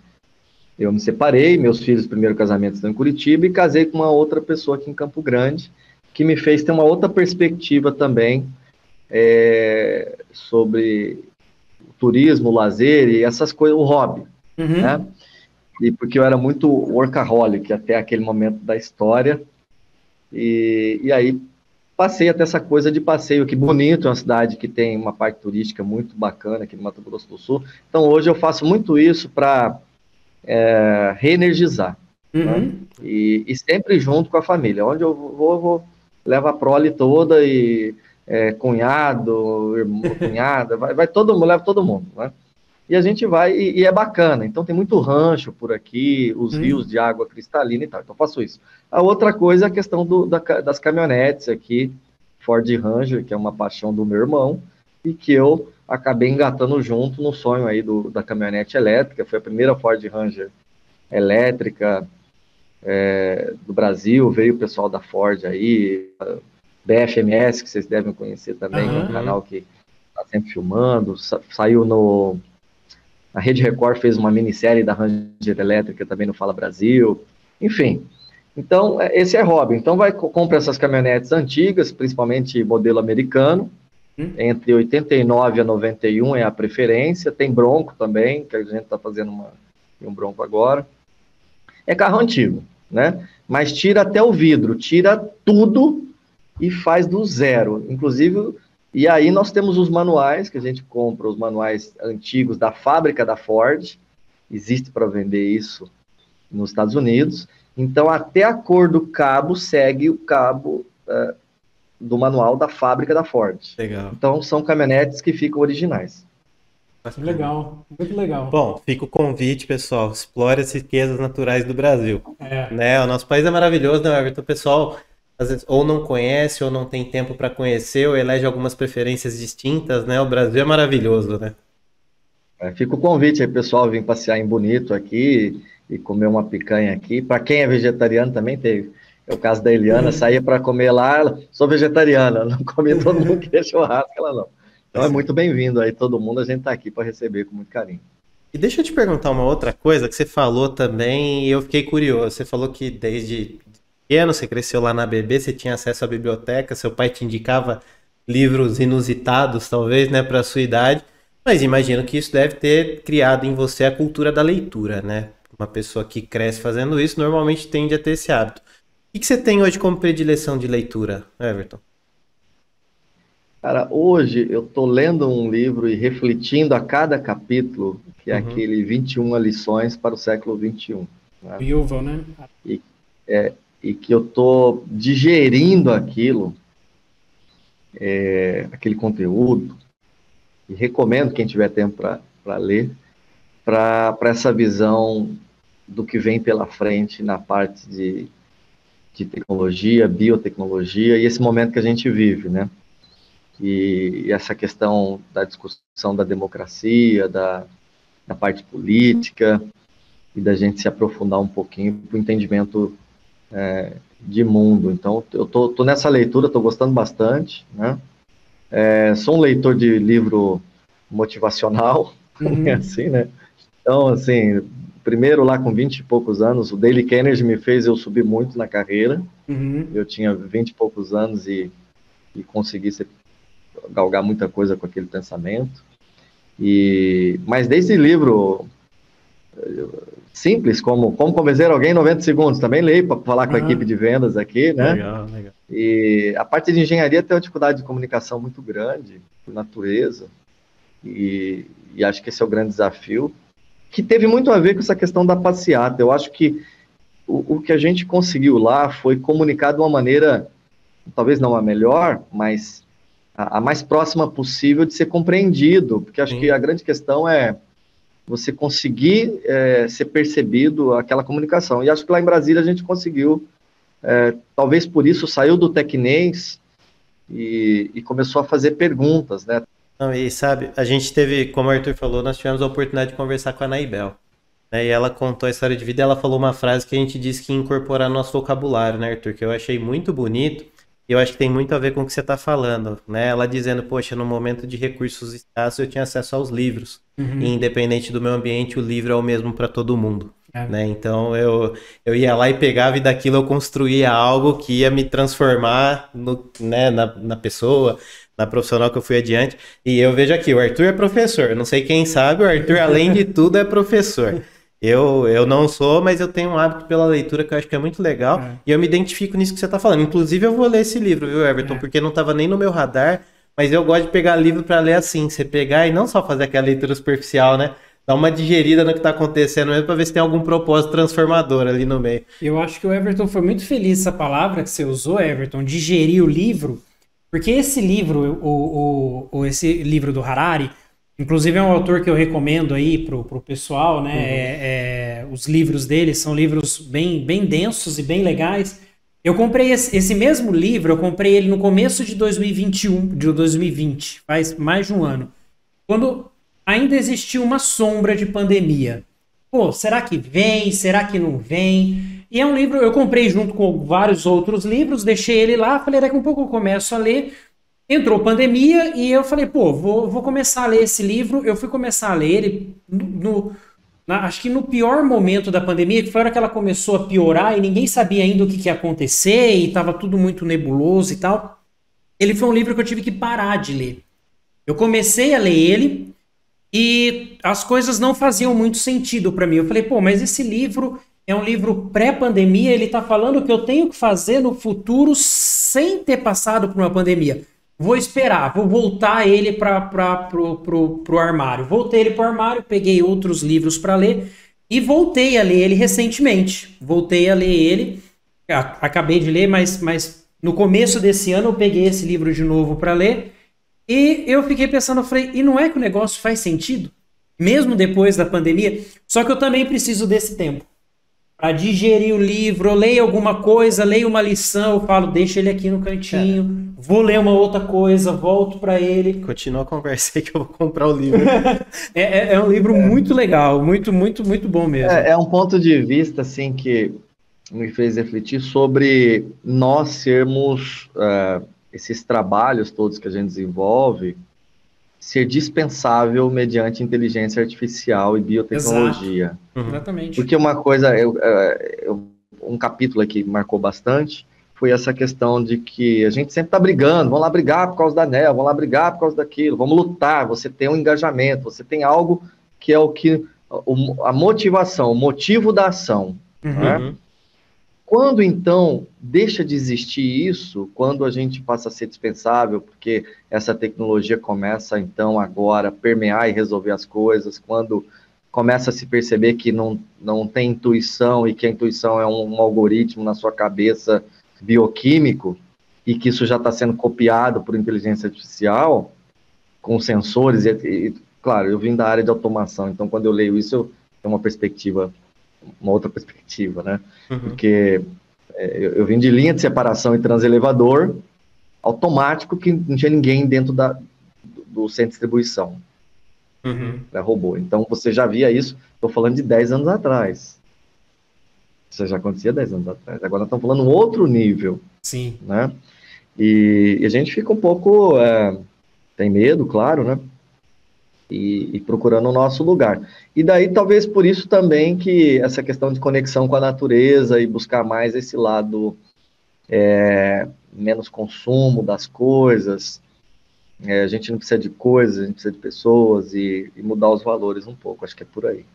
eu me separei, meus filhos, primeiro casamento estão em Curitiba, e casei com uma outra pessoa aqui em Campo Grande, que me fez ter uma outra perspectiva também, sobre o turismo, o lazer e essas coisas, o hobby, né? E porque eu era muito workaholic até aquele momento da história, e aí passei até essa coisa de passeio, que bonito, é uma cidade que tem uma parte turística muito bacana aqui no Mato Grosso do Sul, então hoje eu faço muito isso para reenergizar, né? E sempre junto com a família, onde eu vou levo a prole toda e cunhado, irmão, cunhada, vai todo mundo, leva todo mundo, né? E a gente vai, e é bacana, então tem muito rancho por aqui, os rios de água cristalina e tal, então eu faço isso. A outra coisa é a questão das caminhonetes aqui, Ford Ranger, que é uma paixão do meu irmão, e que eu acabei engatando junto no sonho aí da caminhonete elétrica. Foi a primeira Ford Ranger elétrica do Brasil, veio o pessoal da Ford aí, BFMS, que vocês devem conhecer também, que é um canal que está sempre filmando, saiu a Rede Record fez uma minissérie da Ranger elétrica também no Fala Brasil, enfim. Então, esse é hobby. Então, compra essas caminhonetes antigas, principalmente modelo americano, entre 89 a 91 é a preferência, tem Bronco também, que a gente está fazendo um Bronco agora. É carro antigo, né? Mas tira até o vidro, tira tudo e faz do zero. Inclusive, e aí nós temos os manuais, que a gente compra, os manuais antigos da fábrica da Ford, existe para vender isso nos Estados Unidos. Então, até a cor do cabo segue o cabo do manual da fábrica da Ford. Legal. Então, são caminhonetes que ficam originais. Legal, muito legal. Bom, fica o convite, pessoal. Explore as riquezas naturais do Brasil. Né? O nosso país é maravilhoso, né, Everton? O pessoal, às vezes, ou não conhece, ou não tem tempo para conhecer, ou elege algumas preferências distintas, né? O Brasil é maravilhoso, né? Fica o convite aí, pessoal, vir passear em Bonito aqui e comer uma picanha aqui. Para quem é vegetariano também teve. É o caso da Eliana, saía para comer lá, sou vegetariana, não comi todo mundo que é churrasco, ela não. Então é muito bem-vindo aí, todo mundo, a gente está aqui para receber com muito carinho. E deixa eu te perguntar uma outra coisa que você falou também e eu fiquei curioso. Você falou que desde pequeno, você cresceu lá na BB, você tinha acesso à biblioteca, seu pai te indicava livros inusitados, talvez, né, para a sua idade, mas imagino que isso deve ter criado em você a cultura da leitura, né? Uma pessoa que cresce fazendo isso normalmente tende a ter esse hábito. O que você tem hoje como predileção de leitura, Everton? Cara, hoje eu estou lendo um livro e refletindo a cada capítulo, que é aquele 21 lições para o século XXI. Né? Yuval, né? E que eu estou digerindo aquilo, aquele conteúdo, e recomendo quem tiver tempo para ler, para essa visão do que vem pela frente na parte de tecnologia, biotecnologia, e esse momento que a gente vive, né? E essa questão da discussão da democracia, da parte política, e da gente se aprofundar um pouquinho para o entendimento de mundo. Então, eu tô nessa leitura, estou gostando bastante, né? Sou um leitor de livro motivacional, assim, né? Então, assim, primeiro lá com 20 e poucos anos, o Dale Carnegie me fez eu subir muito na carreira. Eu tinha 20 e poucos anos e consegui galgar muita coisa com aquele pensamento. Mas desde livro simples, como convencer alguém em 90 segundos, também leio para falar com a equipe de vendas aqui, né? Legal. E a parte de engenharia tem uma dificuldade de comunicação muito grande, por natureza, e acho que esse é o grande desafio, que teve muito a ver com essa questão da passeata. Eu acho que o que a gente conseguiu lá foi comunicar de uma maneira, talvez não a melhor, mas a mais próxima possível de ser compreendido, porque acho que a grande questão é você conseguir ser percebido aquela comunicação. E acho que lá em Brasília a gente conseguiu, talvez por isso saiu do tecnês e começou a fazer perguntas, né? Não, e sabe, a gente teve, como o Arthur falou, nós tivemos a oportunidade de conversar com a Naibel, né? E ela contou a história de vida, ela falou uma frase que a gente disse que ia incorporar no nosso vocabulário, né, Arthur? Que eu achei muito bonito. E eu acho que tem muito a ver com o que você está falando, né? Ela dizendo, poxa, no momento de recursos escassos eu tinha acesso aos livros. E independente do meu ambiente, o livro é o mesmo para todo mundo. Né? Então eu ia lá e pegava e daquilo eu construía algo que ia me transformar na pessoa, na profissional que eu fui adiante. E eu vejo aqui, o Arthur é professor. Não sei quem sabe, o Arthur, além de tudo, é professor. Eu não sou, mas eu tenho um hábito pela leitura que eu acho que é muito legal. E eu me identifico nisso que você está falando. Inclusive, eu vou ler esse livro, viu, Everton? Porque não estava nem no meu radar, mas eu gosto de pegar livro para ler assim. Você pegar e não só fazer aquela leitura superficial, né? Dar uma digerida no que está acontecendo mesmo para ver se tem algum propósito transformador ali no meio. Eu acho que o Everton foi muito feliz essa palavra que você usou, Everton, digerir o livro. Porque esse livro, esse livro do Harari, inclusive é um autor que eu recomendo aí pro pessoal, né? Os livros dele são livros bem densos e bem legais. Eu comprei esse mesmo livro, eu comprei ele no começo de 2020, faz mais de um ano. Quando ainda existia uma sombra de pandemia. Pô, será que vem? Será que não vem? E é um livro, eu comprei junto com vários outros livros, deixei ele lá, falei, daqui a um pouco eu começo a ler. Entrou pandemia e eu falei, pô, vou começar a ler esse livro. Eu fui começar a ler ele acho que no pior momento da pandemia, que foi a hora que ela começou a piorar e ninguém sabia ainda o que ia acontecer e estava tudo muito nebuloso e tal. Ele foi um livro que eu tive que parar de ler. Eu comecei a ler ele e as coisas não faziam muito sentido para mim. Eu falei, pô, mas esse livro é um livro pré-pandemia, ele tá falando o que eu tenho que fazer no futuro sem ter passado por uma pandemia. Vou esperar, vou voltar ele pro armário. Voltei ele pro armário, peguei outros livros para ler e voltei a ler ele recentemente. Voltei a ler ele, acabei de ler, mas no começo desse ano eu peguei esse livro de novo para ler e eu fiquei pensando, eu falei, e não é que o negócio faz sentido? Mesmo depois da pandemia? Só que eu também preciso desse tempo para digerir o livro, eu leio alguma coisa, leio uma lição, eu falo, deixa ele aqui no cantinho, vou ler uma outra coisa, volto para ele. Continua a conversa aí que eu vou comprar o livro. É um livro muito legal, muito, muito, muito bom mesmo. É um ponto de vista, assim, que me fez refletir sobre nós sermos, esses trabalhos todos que a gente desenvolve, ser dispensável mediante inteligência artificial e biotecnologia. Exatamente. Porque uma coisa, um capítulo aqui que marcou bastante, foi essa questão de que a gente sempre está brigando, vamos lá brigar por causa da ANEEL, vamos lá brigar por causa daquilo, vamos lutar, você tem um engajamento, você tem algo que é a motivação, o motivo da ação. Né? Quando, então, deixa de existir isso, quando a gente passa a ser dispensável, porque essa tecnologia começa, então, agora a permear e resolver as coisas, quando começa a se perceber que não tem intuição e que a intuição é um algoritmo na sua cabeça bioquímico e que isso já está sendo copiado por inteligência artificial, com sensores, e, claro, eu vim da área de automação, então, quando eu leio isso, eu tenho uma outra perspectiva, né? Porque eu vim de linha de separação e transelevador automático que não tinha ninguém dentro do centro de distribuição. Robô. Então, você já via isso, estou falando de 10 anos atrás. Isso já acontecia 10 anos atrás. Agora nós estamos falando um outro nível. Sim. Né? E a gente fica um pouco... tem medo, claro, né? E procurando o nosso lugar. E daí, talvez por isso também que essa questão de conexão com a natureza e buscar mais esse lado menos consumo das coisas. A gente não precisa de coisas, a gente precisa de pessoas e mudar os valores um pouco. Acho que é por aí.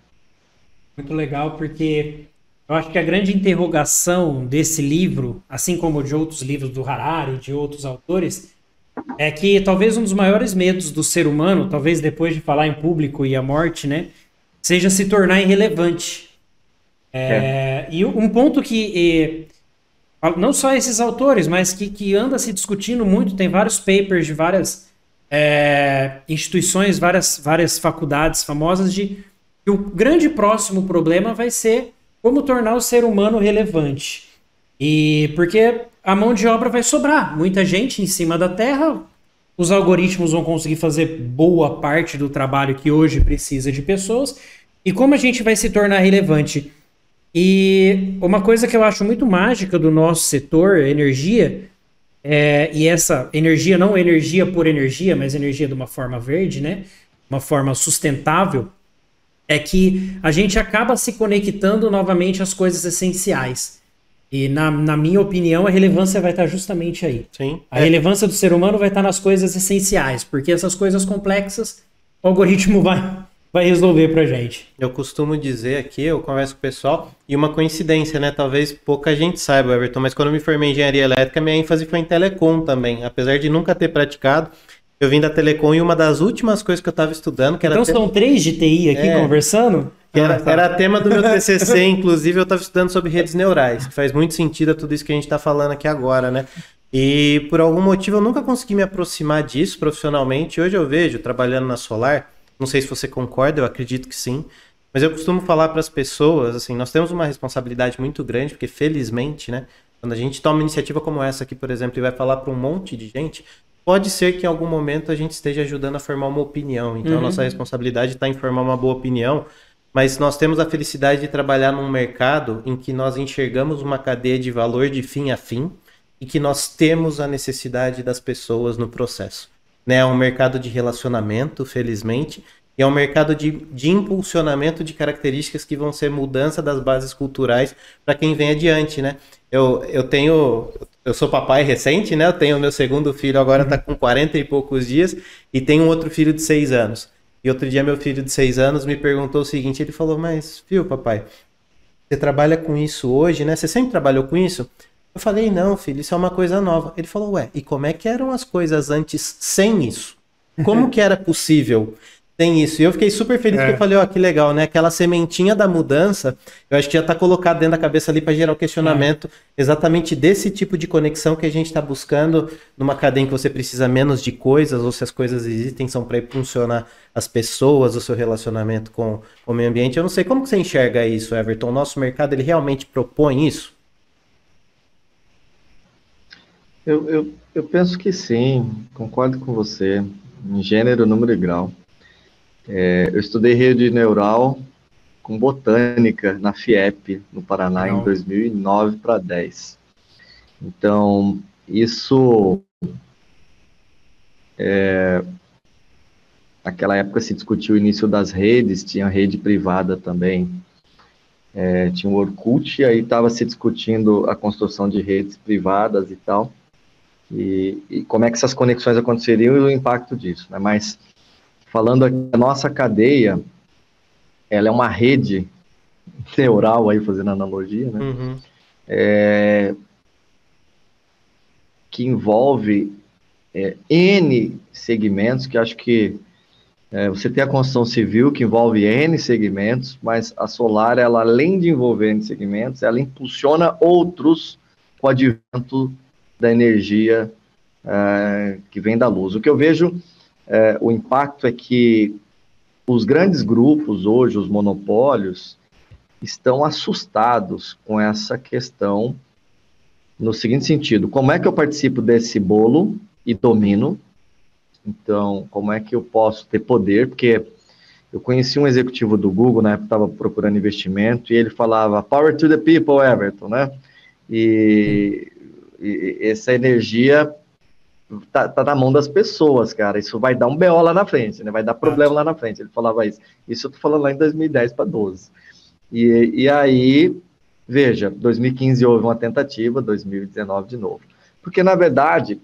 Muito legal, porque eu acho que a grande interrogação desse livro, assim como de outros livros do Harari, de outros autores, é que talvez um dos maiores medos do ser humano, talvez depois de falar em público e a morte, né, seja se tornar irrelevante. E um ponto que não só esses autores, mas que anda se discutindo muito, tem vários papers de várias instituições, várias faculdades famosas, de que o grande próximo problema vai ser como tornar o ser humano relevante. E porque a mão de obra vai sobrar. Muita gente em cima da terra, os algoritmos vão conseguir fazer boa parte do trabalho que hoje precisa de pessoas. E como a gente vai se tornar relevante? E uma coisa que eu acho muito mágica do nosso setor, energia, e essa energia, não energia por energia, mas energia de uma forma verde, né? Uma forma sustentável, é que a gente acaba se conectando novamente às coisas essenciais. E, na minha opinião, a relevância vai estar justamente aí. Sim. A relevância do ser humano vai estar nas coisas essenciais, porque essas coisas complexas, o algoritmo vai resolver pra gente. Eu costumo dizer aqui, eu converso com o pessoal, e uma coincidência, né? Talvez pouca gente saiba, Everton, mas quando eu me formei em engenharia elétrica, minha ênfase foi em telecom também. Apesar de nunca ter praticado, eu vim da telecom e uma das últimas coisas que eu estava estudando... que era então são 3 de TI aqui conversando? Era tema do meu TCC, inclusive eu estava estudando sobre redes neurais, que faz muito sentido a tudo isso que a gente está falando aqui agora, né? E por algum motivo eu nunca consegui me aproximar disso profissionalmente. Hoje eu vejo, trabalhando na Solar, não sei se você concorda, eu acredito que sim, mas eu costumo falar para as pessoas, assim, nós temos uma responsabilidade muito grande, porque felizmente, né, Quando a gente toma uma iniciativa como essa aqui, por exemplo, e vai falar para um monte de gente, pode ser que em algum momento a gente esteja ajudando a formar uma opinião. Então, a nossa responsabilidade está em formar uma boa opinião, mas nós temos a felicidade de trabalhar num mercado em que nós enxergamos uma cadeia de valor de fim a fim e que nós temos a necessidade das pessoas no processo. Né? É um mercado de relacionamento, felizmente, e é um mercado de impulsionamento de características que vão ser mudança das bases culturais para quem vem adiante, né? Eu sou papai recente, né? Eu tenho meu segundo filho, agora está com 40 e poucos dias, e tenho um outro filho de 6 anos. E outro dia meu filho de 6 anos me perguntou o seguinte, ele falou, mas, filho, papai, você trabalha com isso hoje, né? Você sempre trabalhou com isso? Eu falei, não, filho, isso é uma coisa nova. Ele falou, ué, e como é que eram as coisas antes sem isso? Como que era possível sem isso? E eu fiquei super feliz porque eu falei, ó, que legal, né? Aquela sementinha da mudança, eu acho que já tá colocado dentro da cabeça ali para gerar o questionamento exatamente desse tipo de conexão que a gente está buscando numa cadeia em que você precisa menos de coisas, ou se as coisas existem, são para impulsionar as pessoas, o seu relacionamento com o meio ambiente. Eu não sei como que você enxerga isso, Everton. O nosso mercado, ele realmente propõe isso? Eu penso que sim, concordo com você, em gênero, número e grau. Eu estudei rede neural com botânica na FIEP, no Paraná, em 2009 para 10. Então, isso... naquela época se discutiu o início das redes, tinha rede privada também, tinha o Orkut, e aí estava se discutindo a construção de redes privadas e tal, e como é que essas conexões aconteceriam e o impacto disso, né? Mas, falando aqui, a nossa cadeia, ela é uma rede neural, aí fazendo analogia, né? Que envolve N segmentos, que acho que você tem a construção civil, que envolve N segmentos, mas a solar, ela, além de envolver N segmentos, ela impulsiona outros com o advento da energia que vem da luz. O que eu vejo, o impacto é que os grandes grupos hoje, os monopólios, estão assustados com essa questão no seguinte sentido: como é que eu participo desse bolo e domino? Então, como é que eu posso ter poder? Porque eu conheci um executivo do Google, na época estava procurando investimento, e ele falava, power to the people, Everton, né? E essa energia tá na mão das pessoas, cara. Isso vai dar um BO lá na frente, né? Vai dar problema lá na frente. Ele falava isso. Isso eu tô falando lá em 2010 para 12. E aí, veja, 2015 houve uma tentativa, 2019 de novo. Porque, na verdade,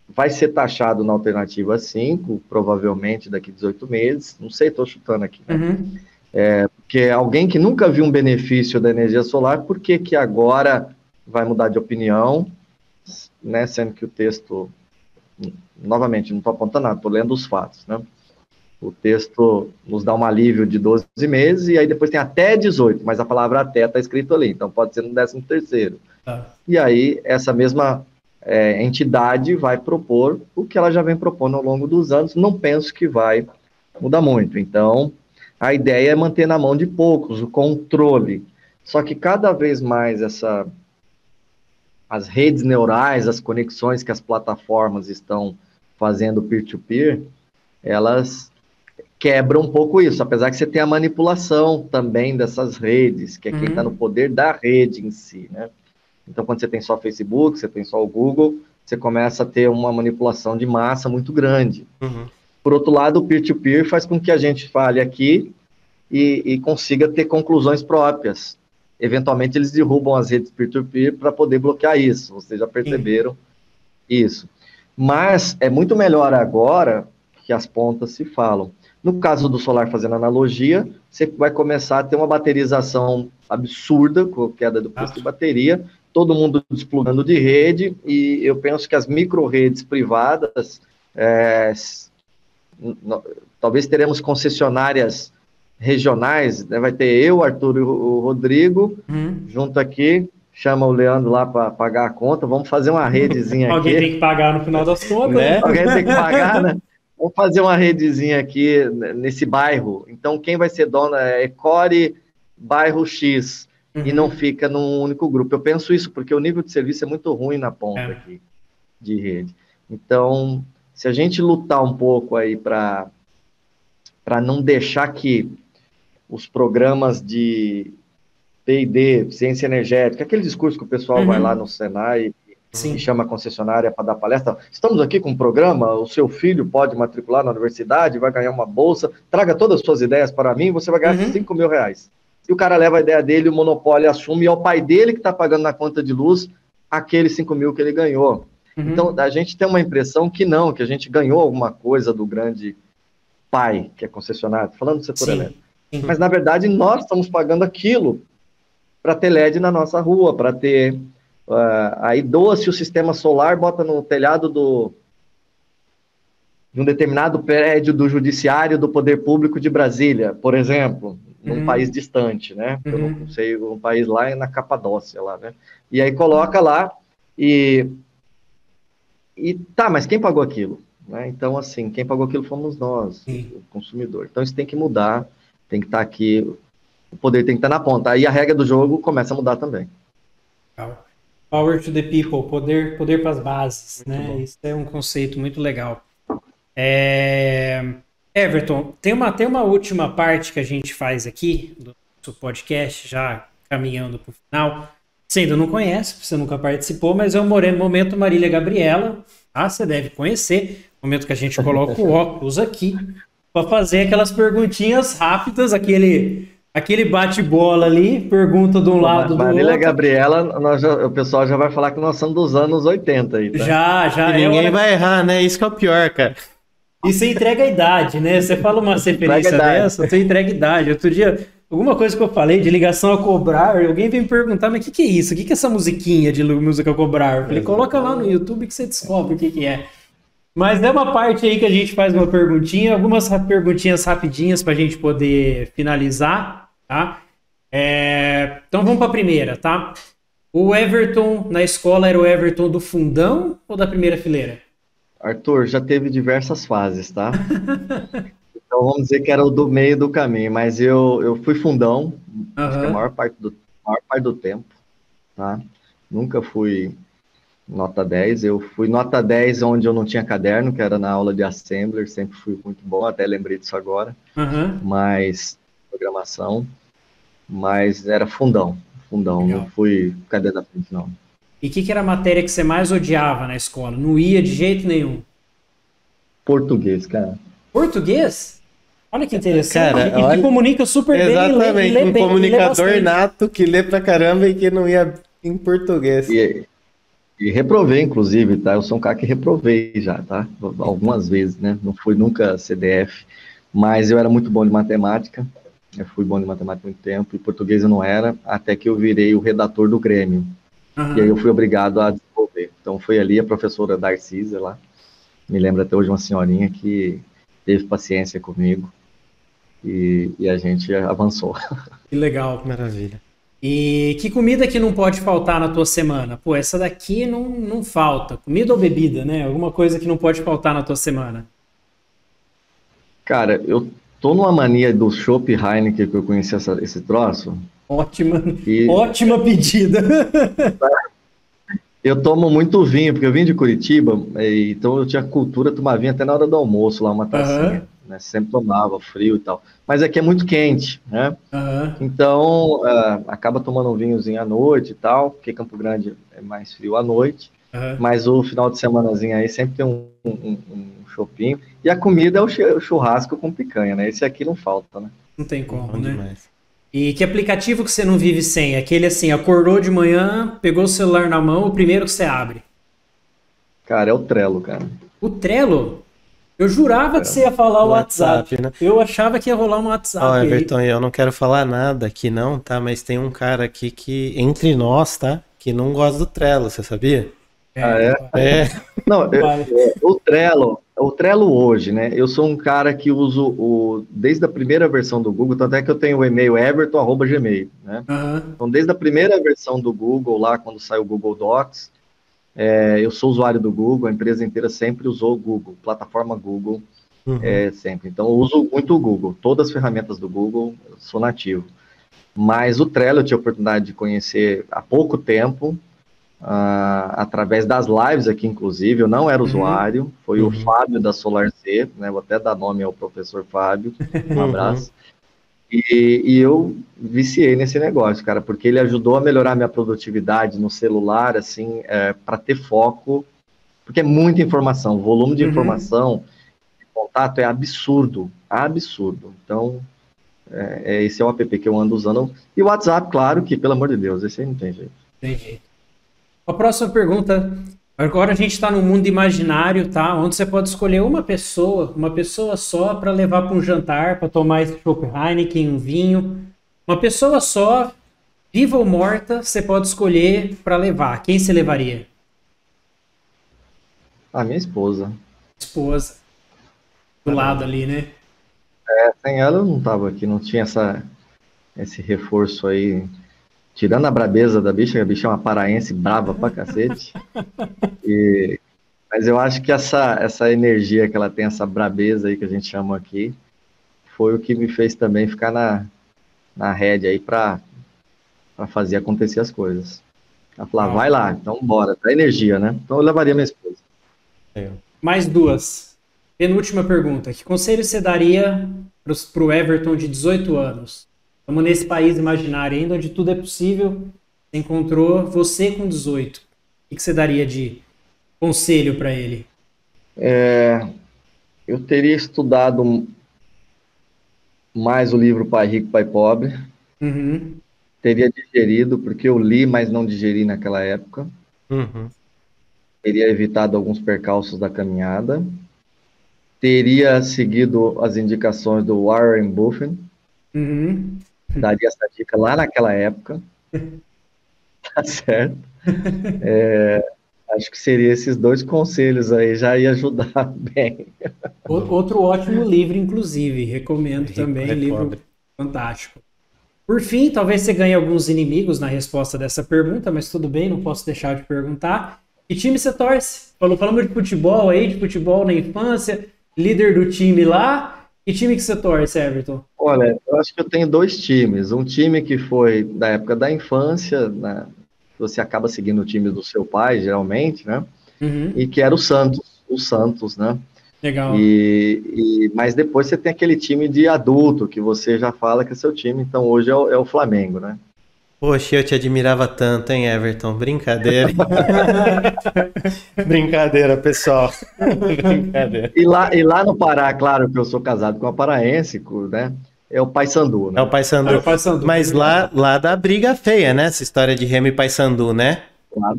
vai ser taxado na alternativa 5, provavelmente daqui a 18 meses. Não sei, estou chutando aqui. Né? Porque alguém que nunca viu um benefício da energia solar, por que agora vai mudar de opinião? Né, sendo que o texto, novamente, não estou apontando nada, estou lendo os fatos, né? O texto nos dá um alívio de 12 meses, e aí depois tem até 18, mas a palavra até está escrito ali, então pode ser no 13º. E aí, essa mesma entidade vai propor o que ela já vem propondo ao longo dos anos, não penso que vai mudar muito. Então, a ideia é manter na mão de poucos o controle, só que cada vez mais as redes neurais, as conexões que as plataformas estão fazendo peer-to-peer, elas quebram um pouco isso, apesar que você tem a manipulação também dessas redes, que é quem está no poder da rede em si, né? Então, quando você tem só Facebook, você tem só o Google, você começa a ter uma manipulação de massa muito grande. Por outro lado, o peer-to-peer faz com que a gente fale aqui e consiga ter conclusões próprias. Eventualmente, eles derrubam as redes peer-to-peer para poder bloquear isso. Vocês já perceberam isso. Mas é muito melhor agora que as pontas se falam. No caso do solar, fazendo analogia, você vai começar a ter uma baterização absurda, com a queda do preço de bateria, todo mundo desplugando de rede, e eu penso que as micro-redes privadas, talvez teremos concessionárias regionais, né? Vai ter eu, o Arthur e o Rodrigo, junto aqui, chama o Leandro lá para pagar a conta, vamos fazer uma redezinha aqui. Alguém tem que pagar no final das contas, né? Alguém tem que pagar, né? Vamos fazer uma redezinha aqui nesse bairro. Então, quem vai ser dono é Ecore, bairro X. e não fica num único grupo. Eu penso isso porque o nível de serviço é muito ruim na ponta aqui de rede. Então, se a gente lutar um pouco aí para não deixar que os programas de P&D, ciência energética, aquele discurso que o pessoal vai lá no Senai e chama a concessionária para dar palestra. Estamos aqui com um programa, o seu filho pode matricular na universidade, vai ganhar uma bolsa, traga todas as suas ideias para mim, você vai ganhar R$5.000. E o cara leva a ideia dele, o monopólio assume, e é o pai dele que está pagando na conta de luz aqueles 5 mil que ele ganhou. Então, a gente tem uma impressão que não, que a gente ganhou alguma coisa do grande pai, que é concessionário, falando do setor elétrico. Mas, na verdade, nós estamos pagando aquilo para ter LED na nossa rua, para ter... aí doa-se o sistema solar, bota no telhado de um determinado prédio do judiciário do poder público de Brasília, por exemplo, num país distante, né? Eu não sei, um país lá é na Capadócia, lá, né? E aí coloca lá e tá, mas quem pagou aquilo? Né? Então, assim, quem pagou aquilo fomos nós, o consumidor. Então, isso tem que mudar, tem que estar aqui, o poder tem que estar na ponta. Aí a regra do jogo começa a mudar também. Power to the people, poder para as bases, muito né? Bom. Isso é um conceito muito legal. Everton, tem uma última parte que a gente faz aqui do nosso podcast, já caminhando para o final. Você ainda não conhece, você nunca participou, mas é o Momento Marília Gabriela, tá? Você deve conhecer, momento que a gente coloca o óculos aqui para fazer aquelas perguntinhas rápidas, aquele bate-bola ali, pergunta de um lado do outro. Marília Gabriela, o pessoal já vai falar que nós somos dos anos 80 aí, tá? Já. E ninguém vai errar, né? Isso que é o pior, cara. E você entrega a idade, né? Você fala uma referência dessa, você entrega a idade. Outro dia, alguma coisa que eu falei de ligação a cobrar, alguém veio me perguntar, mas o que é isso? O que é essa musiquinha de música a cobrar? Eu falei, coloca lá no YouTube que você descobre o que é. Mas é uma parte aí que a gente faz uma perguntinha, algumas perguntinhas rapidinhas pra gente poder finalizar, tá? Então vamos pra primeira, tá? O Everton na escola era o Everton do fundão ou da primeira fileira? Arthur, já teve diversas fases, tá? Então vamos dizer que era o do meio do caminho, mas eu fui fundão, acho que a maior parte do tempo, tá? Nunca fui nota 10, eu fui nota 10 onde eu não tinha caderno, que era na aula de Assembler, sempre fui muito bom, até lembrei disso agora, mas programação, mas era fundão, não fui cadeira da frente, não. E o que era a matéria que você mais odiava na escola? Não ia de jeito nenhum? Português, cara. Português? Olha que interessante. Cara, que comunica super bem. Exatamente, um comunicador nato que lê pra caramba e que não ia em português. E reprovei, inclusive, tá? Eu sou um cara que reprovei já, tá? Algumas vezes, né? Não fui nunca CDF, mas eu era muito bom de matemática. Eu fui bom de matemática há muito tempo, e português eu não era, até que eu virei o redator do Grêmio. E aí eu fui obrigado a desenvolver. Então foi ali a professora Darcísia lá, me lembro até hoje, uma senhorinha que teve paciência comigo e a gente avançou. Que legal. Maravilha. E que comida que não pode faltar na tua semana? Pô, essa daqui não falta. Comida ou bebida, né? Alguma coisa que não pode faltar na tua semana. Cara, eu tô numa mania do Chopp Heineken, que eu conheci esse troço. Ótima pedida. Eu tomo muito vinho, porque eu vim de Curitiba, então eu tinha cultura de tomar vinho até na hora do almoço, lá uma tacinha, né? Sempre tomava, frio e tal. Mas aqui é muito quente, né? Então, acaba tomando um vinhozinho à noite e tal, porque Campo Grande é mais frio à noite, mas o final de semanazinho aí sempre tem um chopinho. E a comida é o churrasco com picanha, né? Esse aqui não falta, né? Não tem como, né? Demais. E que aplicativo que você não vive sem? Aquele assim, acordou de manhã, pegou o celular na mão, o primeiro que você abre. Cara, é o Trello, cara. O Trello? Eu jurava que você ia falar o WhatsApp. Né? Eu achava que ia rolar um WhatsApp. Ó, Everton, eu não quero falar nada aqui não, tá? Mas tem um cara aqui que, entre nós, tá? Que não gosta do Trello, você sabia? Não, o Trello hoje, né? Eu sou um cara que uso desde a primeira versão do Google, tanto é que eu tenho o e-mail everton@gmail, né? Então, desde a primeira versão do Google, lá quando saiu o Google Docs, eu sou usuário do Google, a empresa inteira sempre usou o Google, plataforma Google, sempre. Então, eu uso muito o Google, todas as ferramentas do Google, eu sou nativo. Mas o Trello eu tive a oportunidade de conhecer há pouco tempo, através das lives aqui, inclusive. Eu não era usuário, foi o Fábio da SolarC, né? Vou até dar nome ao professor Fábio, um abraço. E eu viciei nesse negócio, cara, porque ele ajudou a melhorar minha produtividade no celular, assim, para ter foco, porque é muita informação, o volume de informação, de contato é absurdo, absurdo. Então, esse é o app que eu ando usando. E o WhatsApp, claro que, pelo amor de Deus, esse aí não tem jeito. Tem jeito. A próxima pergunta. Agora a gente está no mundo imaginário, tá? Onde você pode escolher uma pessoa só para levar para um jantar, para tomar esse chopp Heineken, um vinho. Uma pessoa só, viva ou morta, você pode escolher para levar. Quem você levaria? A minha esposa. Esposa. Do lado ali, né? Sem ela eu não tava aqui, não tinha esse reforço aí. Tirando a brabeza da bicha, a bicha é uma paraense brava pra cacete. Mas eu acho que essa energia que ela tem, essa brabeza aí que a gente chama aqui, foi o que me fez também ficar na rédea aí pra fazer acontecer as coisas. Ela falou, vai lá, então bora, dá energia, né? Então eu levaria minha esposa. Mais duas. Penúltima pergunta. Que conselho você daria pro Everton de 18 anos? Estamos nesse país imaginário ainda, onde tudo é possível. Você encontrou você com 18. O que você daria de conselho para ele? Eu teria estudado mais o livro Pai Rico, Pai Pobre. Teria digerido, porque eu li, mas não digeri naquela época. Teria evitado alguns percalços da caminhada. Teria seguido as indicações do Warren Buffett. Daria essa dica lá naquela época. Tá certo? Acho que seriam esses dois conselhos aí, já ia ajudar bem. Outro ótimo livro, inclusive. Recomendo também, livro fantástico. Por fim, talvez você ganhe alguns inimigos na resposta dessa pergunta, mas tudo bem, não posso deixar de perguntar. Que time você torce? Falamos de futebol aí, de futebol na infância, líder do time lá. Que time que você torce, Everton? Olha, eu acho que eu tenho dois times. Um time que foi da época da infância, né? Você acaba seguindo o time do seu pai, geralmente, né? E que era o Santos, né? Legal. Mas depois você tem aquele time de adulto, que você já fala que é seu time, então hoje é o Flamengo, né? Poxa, eu te admirava tanto, hein, Everton? Brincadeira. Brincadeira, pessoal. Brincadeira. E lá no Pará, claro que eu sou casado com uma paraense, né? É o Paysandu, né? É o Paysandu. Mas lá dá briga feia, né? Essa história de Remo e Paysandu, né? Lá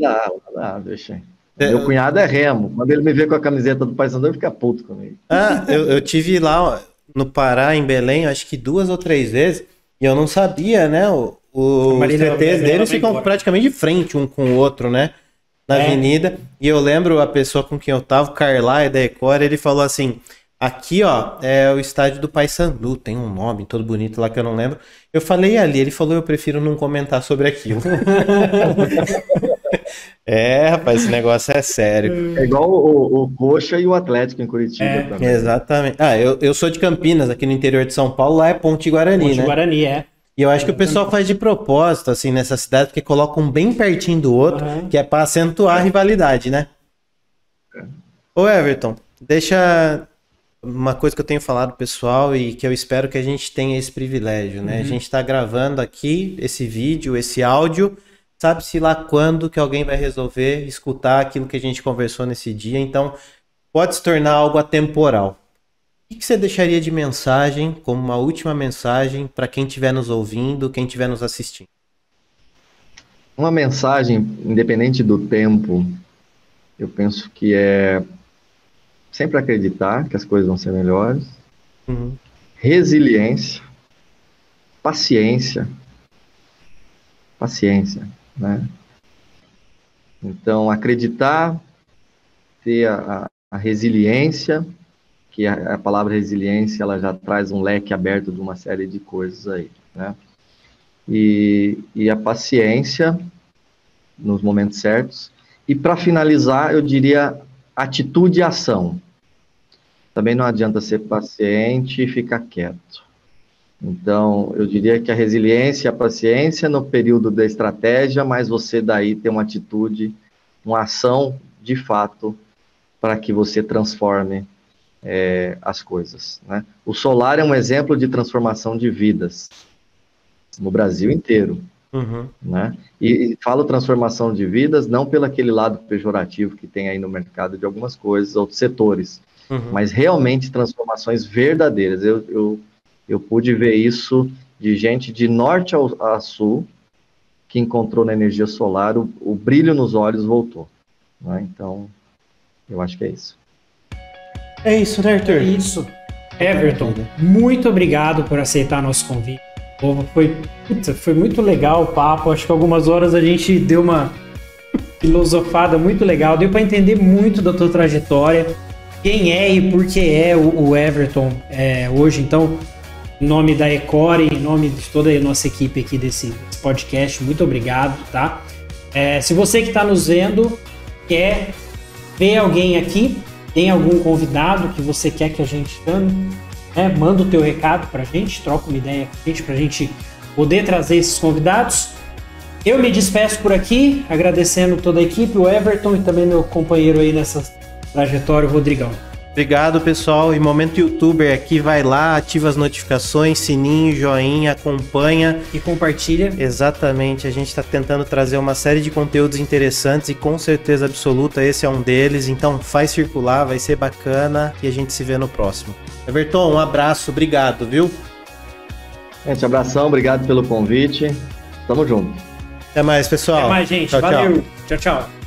dá, deixa aí. Meu cunhado é Remo. Quando ele me vê com a camiseta do Paysandu, ele fica puto comigo. Eu tive lá no Pará, em Belém, acho que 2 ou 3 vezes, e eu não sabia, né? Os CTs deles ficam praticamente de frente um com o outro, né? Na avenida. E eu lembro a pessoa com quem eu tava, o Carlai da Ecora, ele falou assim: aqui, ó, é o estádio do Paysandu, tem um nome todo bonito lá que eu não lembro. Eu falei ali, ele falou, eu prefiro não comentar sobre aquilo. Rapaz, esse negócio é sério. É igual o Coxa e o Atlético em Curitiba também. Exatamente. Eu sou de Campinas, aqui no interior de São Paulo, lá é Ponte Guarani, né? Ponte Guarani, E eu acho que o pessoal faz de propósito, assim, nessa cidade, porque colocam um bem pertinho do outro, que é para acentuar a rivalidade, né? Ô, Everton, deixa uma coisa que eu tenho falado, pessoal, e que eu espero que a gente tenha esse privilégio, né? A gente está gravando aqui esse vídeo, esse áudio, sabe-se lá quando que alguém vai resolver escutar aquilo que a gente conversou nesse dia, então pode se tornar algo atemporal. O que você deixaria de mensagem, como uma última mensagem, para quem estiver nos ouvindo, quem estiver nos assistindo? Uma mensagem, independente do tempo, eu penso que é sempre acreditar que as coisas vão ser melhores, resiliência, paciência, né? Então, acreditar, ter a resiliência, que a palavra resiliência, ela já traz um leque aberto de uma série de coisas aí, né? E a paciência nos momentos certos. E para finalizar, eu diria atitude e ação. Também não adianta ser paciente e ficar quieto. Então, eu diria que a resiliência e a paciência no período da estratégia, mas você daí tem uma atitude, uma ação de fato para que você transforme as coisas, né? O solar é um exemplo de transformação de vidas no Brasil inteiro, né? E falo transformação de vidas não pelo aquele lado pejorativo que tem aí no mercado de algumas coisas, outros setores, mas realmente transformações verdadeiras. Eu pude ver isso de gente de norte a sul que encontrou na energia solar, o brilho nos olhos voltou, né? Então, eu acho que é isso. É isso, né, Arthur? É isso. Everton, muito obrigado por aceitar nosso convite. Foi muito legal o papo. Acho que algumas horas a gente deu uma filosofada muito legal. Deu para entender muito da tua trajetória, quem é e por que é o Everton hoje. Então, em nome da Ecore, em nome de toda a nossa equipe aqui desse podcast, muito obrigado, tá? Se você que está nos vendo quer ver alguém aqui, tem algum convidado que você quer que a gente chame, manda o teu recado pra gente, troca uma ideia com a gente pra gente poder trazer esses convidados. Eu me despeço por aqui, agradecendo toda a equipe, o Everton e também meu companheiro aí nessa trajetória, o Rodrigão. Obrigado, pessoal. E Momento Youtuber aqui, vai lá, ativa as notificações, sininho, joinha, acompanha. E compartilha. Exatamente, a gente está tentando trazer uma série de conteúdos interessantes e com certeza absoluta esse é um deles. Então faz circular, vai ser bacana e a gente se vê no próximo. Everton, um abraço, obrigado, viu? Gente, abração, obrigado pelo convite. Tamo junto. Até mais, pessoal. Até mais, gente. Tchau, Valeu. tchau. Tchau, tchau.